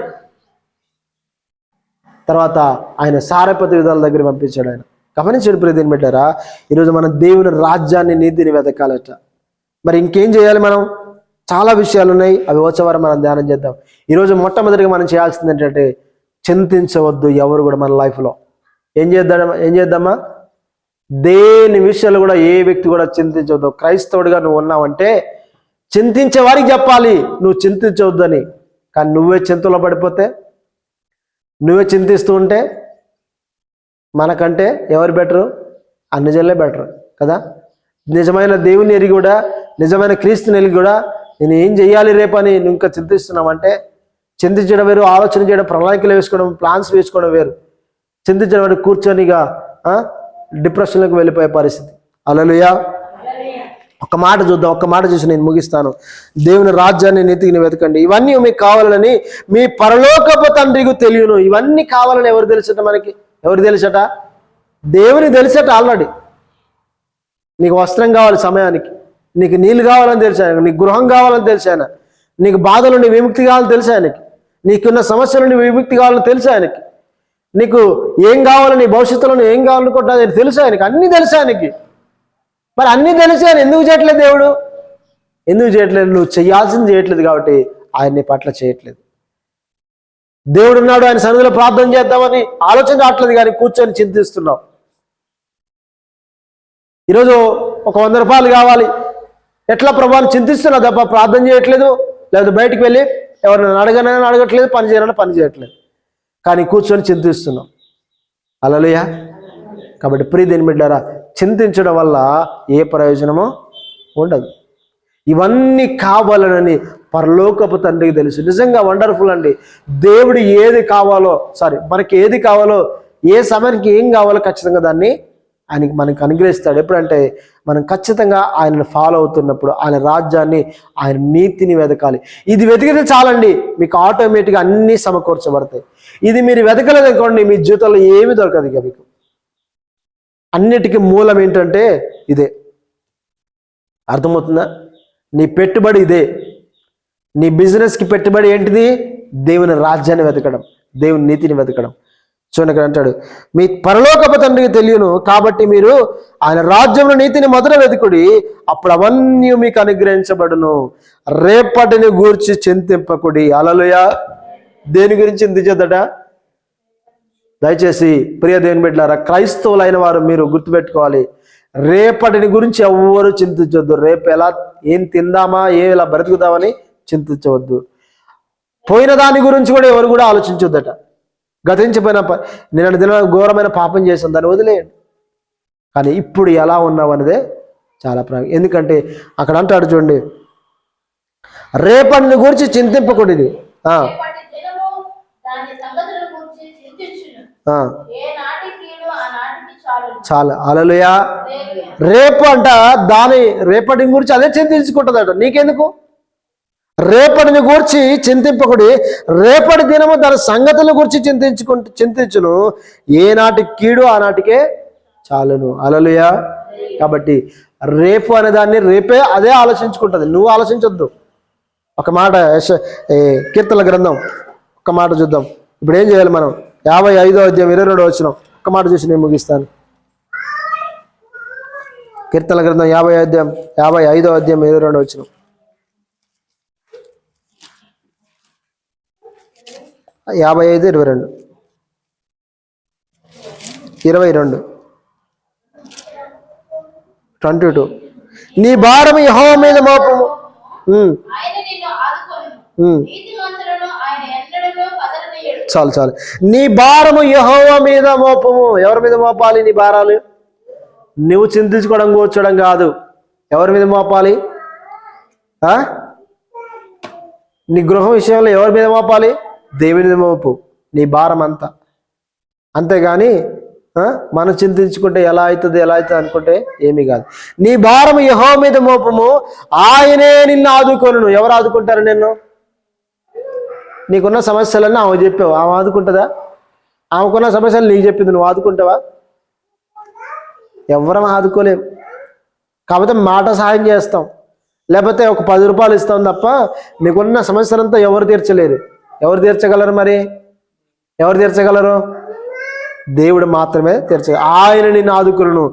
తర్వాత ఆయన సారపతి విధాల దగ్గర పంపించాడు. ఆయన గమనించండి ప్రియదేని బిడ్డారా, ఈరోజు మనం దేవుని రాజ్యాన్ని, నీతిని వెతకాలట. మరి ఇంకేం చేయాలి? మనం చాలా విషయాలు ఉన్నాయి, అవి వచ్చే వారం మనం ధ్యానం చేద్దాం. ఈరోజు మొట్టమొదటిగా మనం చేయాల్సింది ఏంటంటే చింతించవద్దు ఎవరు కూడా మన లైఫ్లో. ఏం చేద్దామా? దేని విషయాలు కూడా ఏ వ్యక్తి కూడా చింతించవద్దు. క్రైస్తవుడిగా నువ్వు ఉన్నావంటే చింతించే వారికి చెప్పాలి నువ్వు చింతించవద్దు అని. కానీ నువ్వే చింతలో పడిపోతే, నువ్వే చింతిస్తూ ఉంటే మనకంటే ఎవరు బెటరు? అన్యజనులే బెటరు కదా. నిజమైన దేవుని ఎరిగి కూడా, నిజమైన క్రీస్తుని ఎరిగి కూడా నేను ఏం చెయ్యాలి రేపని నువ్వు ఇంకా చింతిస్తున్నావంటే, చింతించడం వేరు, ఆలోచన చేయడం, ప్రణాళికలు వేసుకోవడం, ప్లాన్స్ వేసుకోవడం వేరు. చింతించడం అంటే కూర్చొనిగా డిప్రెషన్లోకి వెళ్ళిపోయే పరిస్థితి. హల్లెలూయా. ఒక్క మాట చూద్దాం, ఒక్క మాట చూసి నేను ముగిస్తాను. దేవుని రాజ్యాన్ని, నీతిని వెతకండి, ఇవన్నీ మీకు కావాలని మీ పరలోకపు తండ్రికి తెలియను. ఇవన్నీ కావాలని ఎవరు తెలుసట? మనకి ఎవరు తెలుసట? దేవుని తెలుసట. ఆల్రెడీ నీకు వస్త్రం కావాలి సమయానికి, నీకు నీళ్ళు కావాలని తెలుసు ఆయనకు, నీకు గృహం కావాలని తెలుసు ఆయన, నీకు బాధలు నుండి విముక్తి కావాలని తెలుసు ఆయనకి, నీకున్న సమస్యల నుండి విముక్తి కావాలని తెలుసు ఆయనకి, నీకు ఏం కావాలని, భవిష్యత్తులో ఏం కావాలనుకుంటున్నా తెలుసు ఆయనకి, అన్నీ తెలుసు ఆయనకి. మరి అన్నీ తెలిసి ఆయన ఎందుకు చేయట్లేదు? దేవుడు ఎందుకు చేయట్లేదు? నువ్వు చేయాల్సింది చేయట్లేదు కాబట్టి ఆయన నీ పట్ల చేయట్లేదు. దేవుడు ఉన్నాడు, ఆయన సన్నిధిలో ప్రార్థన చేద్దామని ఆలోచన రావట్లేదు, కానీ కూర్చొని చింతిస్తున్నావు. ఈరోజు ఒక 100 రూపాయలు కావాలి, ఎట్లా ప్రభావం చింతిస్తున్నావు తప్ప ప్రార్థన చేయట్లేదు, లేదా బయటికి వెళ్ళి ఎవరినైనా అడగట్లేదు, పని చేయాలని పని చేయట్లేదు, కానీ కూర్చొని చింతిస్తున్నావు. హల్లెలూయా. కాబట్టి ప్రియదేని బిడ్డారా, చింతించడం వల్ల ఏ ప్రయోజనమో ఉండదు. ఇవన్నీ కావాలనని పరలోకపు తండ్రికి తెలుసు. నిజంగా వండర్ఫుల్ అండి. దేవుడు ఏది కావాలో, మనకి ఏది కావాలో, ఏ సమయానికి ఏం కావాలో ఖచ్చితంగా దాన్ని మనకి అనుగ్రహిస్తాడు. ఎప్పుడంటే మనం ఖచ్చితంగా ఆయనను ఫాలో అవుతున్నప్పుడు, ఆయన రాజ్యాన్ని, ఆయన నీతిని వెతకాలి. ఇది వెతికితే చాలండి, మీకు ఆటోమేటిక్గా అన్నీ సమకూర్చబడతాయి. ఇది మీరు వెతకలేదనుకోండి, మీ జీవితంలో ఏమీ దొరకదు. ఇక మీకు అన్నిటికీ మూలం ఏంటంటే ఇదే. అర్థమవుతుందా? నీ పెట్టుబడి ఇదే. నీ బిజినెస్కి పెట్టుబడి ఏంటిది? దేవుని రాజ్యాన్ని వెతకడం, దేవుని నీతిని వెతకడం. చూడండి ఇక్కడ అంటాడు, మీ పరలోకపు తండ్రికి తెలియను, కాబట్టి మీరు ఆయన రాజ్యమును నీతిని మొదట వెతుకుడి, అప్పుడు అవన్నీ మీకు అనుగ్రహించబడును. రేపటిని గూర్చి చింతింపకుడి. హల్లెలూయా. దేని గురించి చింతించదట? దయచేసి ప్రియ దేవుని బిడ్డలారా, క్రైస్తవులైన వారు మీరు గుర్తుపెట్టుకోవాలి, రేపటిని గురించి ఎవ్వరూ చింతించవద్దు. రేపు ఏం తిందామా, ఎలా బ్రతుకుదామని చింతించవద్దు. పోయిన దాని గురించి కూడా ఎవరు కూడా ఆలోచించొద్దట. గతించిపోయిన నేను దిన ఘోరమైన పాపం చేశాను, దాన్ని వదిలేయండి. కానీ ఇప్పుడు ఎలా ఉన్నావు అనేదే చాలా ఎందుకంటే అక్కడ అంటాడు చూడండి, రేపటిని గురించి చింతింపకూడదు. చాలా హల్లెలూయా. రేపు అంట రేపటి గురించి అదే చింతించుకుంటుందట. నీకెందుకు? రేపటిని గూర్చి చింతింపకుడి, రేపటి దినము దాని సంగతుల గురించి చింతించును, ఏనాటి కీడు ఆనాటికే చాలును. హల్లెలూయా. కాబట్టి రేపు అనే దాన్ని రేపే అదే ఆలోచించుకుంటుంది, నువ్వు ఆలోచించొద్దు. ఒక మాట కీర్తనల గ్రంథం ఒక మాట చూద్దాం. ఇప్పుడు ఏం చేయాలి మనం? 55వ అధ్యాయం 22వ వచనం ఒక మాట చూసి నేను ముగిస్తాను. కీర్తనల గ్రంథం 55వ అధ్యాయం 22వ వచనం. 55, 22 22. నీ భారము యెహోవా మీద మోపము. చాలు. నీ భారము యెహోవా మీద మోపము. ఎవరి మీద మోపాలి నీ భారాలు? నువ్వు చింతించుకోవడం కూర్చోడం కాదు. ఎవరి మీద మోపాలి? నీ గృహం విషయంలో ఎవరి మీద మోపాలి? దేవుని మీద మోపు నీ భారం అంతా. అంతేగాని మనం చింతించుకుంటే ఎలా అవుతుంది అనుకుంటే ఏమీ కాదు. నీ భారము యెహోవా మీద మోపము, ఆయనే నిన్ను ఆదుకొనును. ఎవరు ఆదుకుంటారు నిన్ను? నీకున్న సమస్యలన్నీ ఆమె చెప్పావు, ఆమె ఆదుకుంటుందా? ఆమెకున్న సమస్యలు నీకు చెప్పింది, నువ్వు ఆదుకుంటావా? ఎవరం ఆదుకోలేం. కాకపోతే మాట సహాయం చేస్తాం, లేకపోతే ఒక 10 రూపాయలు ఇస్తాం తప్ప నీకున్న సమస్యలంతా ఎవరు తీర్చలేరు. ఎవరు తీర్చగలరు? మరి ఎవరు తీర్చగలరు? దేవుడు మాత్రమే తీర్చగలరు. ఆయన నిన్ను ఆదుకును,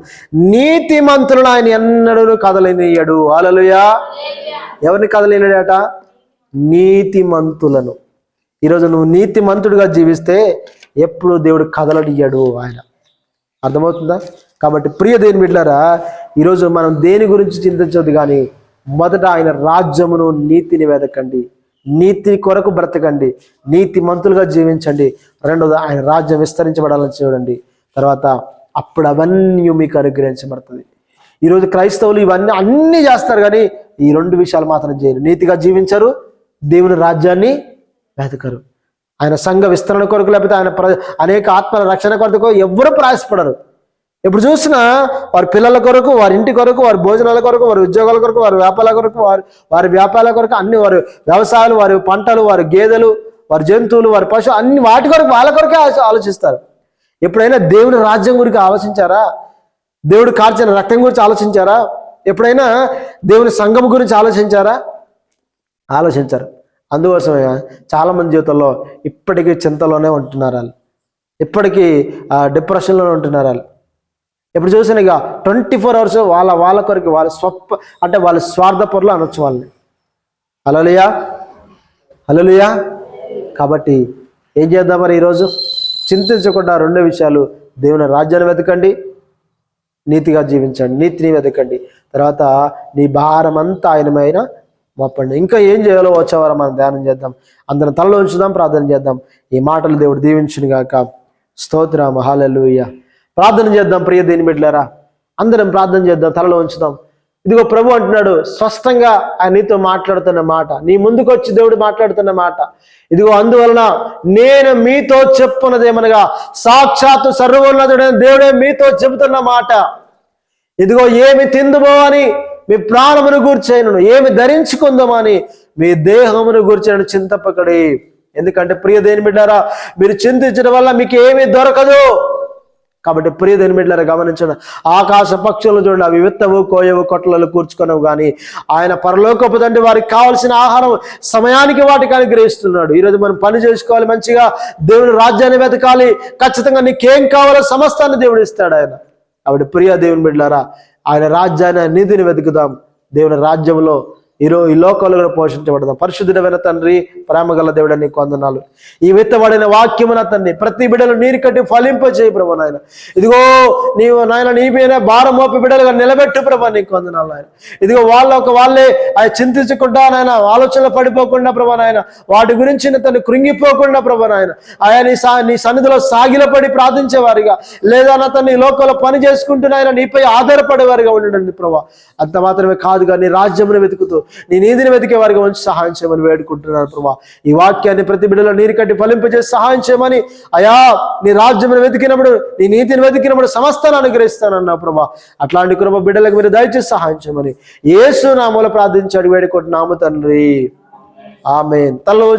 నీతిమంతులను ఆయన ఎన్నడూ కదలనీయడు. హల్లెలూయా. ఎవరిని కదలనీయడట? నీతిమంతులను. ఈరోజు నువ్వు నీతిమంతుడిగా జీవిస్తే ఎప్పుడు దేవుడు కదలనియ్యడు ఆయన. అర్థమవుతుందా? కాబట్టి ప్రియ దేవుని బిడ్డలారా, ఈరోజు మనం దేని గురించి చింతించవద్దు, కానీ మొదట ఆయన రాజ్యమును నీతిని వెతకండి, నీతి కొరకు బ్రతకండి, నీతి మంతులుగా జీవించండి. రెండోది ఆయన రాజ్యం విస్తరించబడాలని చూడండి. తర్వాత అప్పుడు అవన్నీ మీకు అనుగ్రహించబడుతుంది. ఈరోజు క్రైస్తవులు ఇవన్నీ అన్నీ చేస్తారు, కానీ ఈ 2 విషయాలు మాత్రం చేయరు. నీతిగా జీవించరు, దేవుని రాజ్యాన్ని వెతకరు. ఆయన సంఘ విస్తరణ కొరకు, లేకపోతే ఆయన అనేక ఆత్మల రక్షణ కొరకు ఎవ్వరూ ప్రయాసపడరు. ఎప్పుడు చూసినా వారి పిల్లల కొరకు, వారి ఇంటి కొరకు, వారి భోజనాల కొరకు, వారి ఉద్యోగాల కొరకు, వారి వ్యాపారాల కొరకు, వారి వ్యాపారాల కొరకు, అన్ని వారి వ్యవసాయాలు, వారి పంటలు, వారి గేదెలు, వారి జంతువులు, వారి పశువులు, అన్ని వాటి కొరకు, వాళ్ళ కొరకే ఆలోచిస్తారు. ఎప్పుడైనా దేవుని రాజ్యం గురించి ఆలోచించారా? దేవుడు కార్చిన రక్తం గురించి ఆలోచించారా? ఎప్పుడైనా దేవుని సంఘం గురించి ఆలోచించారా? ఆలోచించారు. అందుకోసమే చాలామంది జీవితంలో ఇప్పటికీ చింతలోనే ఉంటున్నారు, వాళ్ళు ఇప్పటికీ డిప్రెషన్లోనే ఉంటున్నారు. వాళ్ళు ఎప్పుడు చూసినా ఇక 24 hours వాళ్ళ కొరకు, వాళ్ళ స్వార్థపరులు అనొచ్చు వాళ్ళని. హల్లెలూయా. కాబట్టి ఏం చేద్దాం మరి? ఈరోజు చింతించకుండా 2 విషయాలు, దేవుని రాజ్యాన్ని వెతకండి, నీతిగా జీవించండి, నీతిని వెతకండి. తర్వాత నీ భారం అంతా ఆయన పైన మోపండి. ఇంకా ఏం చేయాలో వచ్చేవారు మనం ధ్యానం చేద్దాం. అందరం తలలో ఉంచుదాం, ప్రార్థన చేద్దాం. ఈ మాటలు దేవుడు దీవించును గాక. స్తోత్రం. హల్లెలూయా. ప్రార్థన చేద్దాం. ప్రియ దేవుని బిడ్డలారా, అందరం ప్రార్థన చేద్దాం, తలలో ఉంచుదాం. ఇదిగో ప్రభు అంటున్నాడు, స్పష్టంగా ఆయన నీతో మాట్లాడుతున్న మాట, నీ ముందుకు వచ్చి దేవుడు మాట్లాడుతున్న మాట. ఇదిగో అందువలన నేను మీతో చెప్పున్నదేమనగా, సాక్షాత్తు సర్వోన్నతుడైన దేవుడే మీతో చెబుతున్న మాట. ఇదిగో ఏమి తిందుమో అని మీ ప్రాణమును గూర్చైనను, ఏమి ధరించుకుందామని మీ దేహమును గూర్చైనను చింతపకడి. ఎందుకంటే ప్రియ దేవుని బిడ్డారా, మీరు చింతించడం వల్ల మీకు ఏమీ దొరకదు. కాబట్టి ప్రియమైన బిడ్డలారా గమనించండి, ఆకాశ పక్షులను చూడండి, అవి విత్తవు, కోయవు, కొట్లలో కూర్చుకొనవు, కానీ ఆయన పరలోకపు తండ్రి వారికి కావాల్సిన ఆహారం సమయానికి వాటికి అనుగ్రహిస్తున్నాడు. ఈరోజు మనం పని చేసుకోవాలి, మంచిగా దేవుని రాజ్యాన్ని వెతకాలి, ఖచ్చితంగా నీకేం కావాలో సమస్తాన్ని దేవుడు ఇస్తాడు ఆయన. కాబట్టి ప్రియ దేవుని బిడ్డలారా, ఆయన రాజ్యాన్ని, నీతిని వెతుకుదాం. దేవుని రాజ్యంలో ఈ లోకంలో కూడా పోషించబడదాం. పరిశుద్ధుడైన తండ్రి, ప్రేమగల దేవుడా, నీకు వందనాలు. ఈ విత్తబడిన వాక్యమున తండ్రి ప్రతి బిడ్డలు నీరు కట్టి ఫలింపజేయి ప్రభు నాయన. ఇదిగో నీవు నాయన నీ మీద భారం మోపి బిడ్డలుగా నిలబెట్టు ప్రభు, నీకు వందనాలు నాయన. ఇదిగో వాళ్ళే ఆయన చింతించకుండా నాయన, ఆలోచనలు పడిపోకుండా ప్రభు నాయన, వాటి గురించి తను కృంగిపోకుండా ప్రభు నాయన, ఆయన నీ సన్నిధిలో సాగిలపడి ప్రార్థించేవారిగా, లేదా నా తను ఈ లోకంలో పని చేసుకుంటూ నాయన నీపై ఆధారపడేవారిగా ఉండండి ప్రభు. అంత మాత్రమే కాదుగా, నీ రాజ్యమును వెతుకుతూ నీ నీతిని వెతికే వారికి మంచి సహాయం చేయమని వేడుకుంటున్నాను ప్రభా. ఈ వాక్యాన్ని ప్రతి బిడ్డలో నీరు కట్టి ఫలింపజేసి సహాయం చేయమని, అయా నీ రాజ్యమును వెతికినప్పుడు, నీ నీతిని వెతికినప్పుడు సమస్తాన్ని అనుగ్రహిస్తానన్నా ప్రభా. అట్లాంటి కృప బిడ్డలకు మీరు దయచేసి సహాయం చేయమని యేసు నామములో ప్రార్థించి అడిగి వేడుకుంటున్నాము తండ్రి. ఆమేన్. తలలో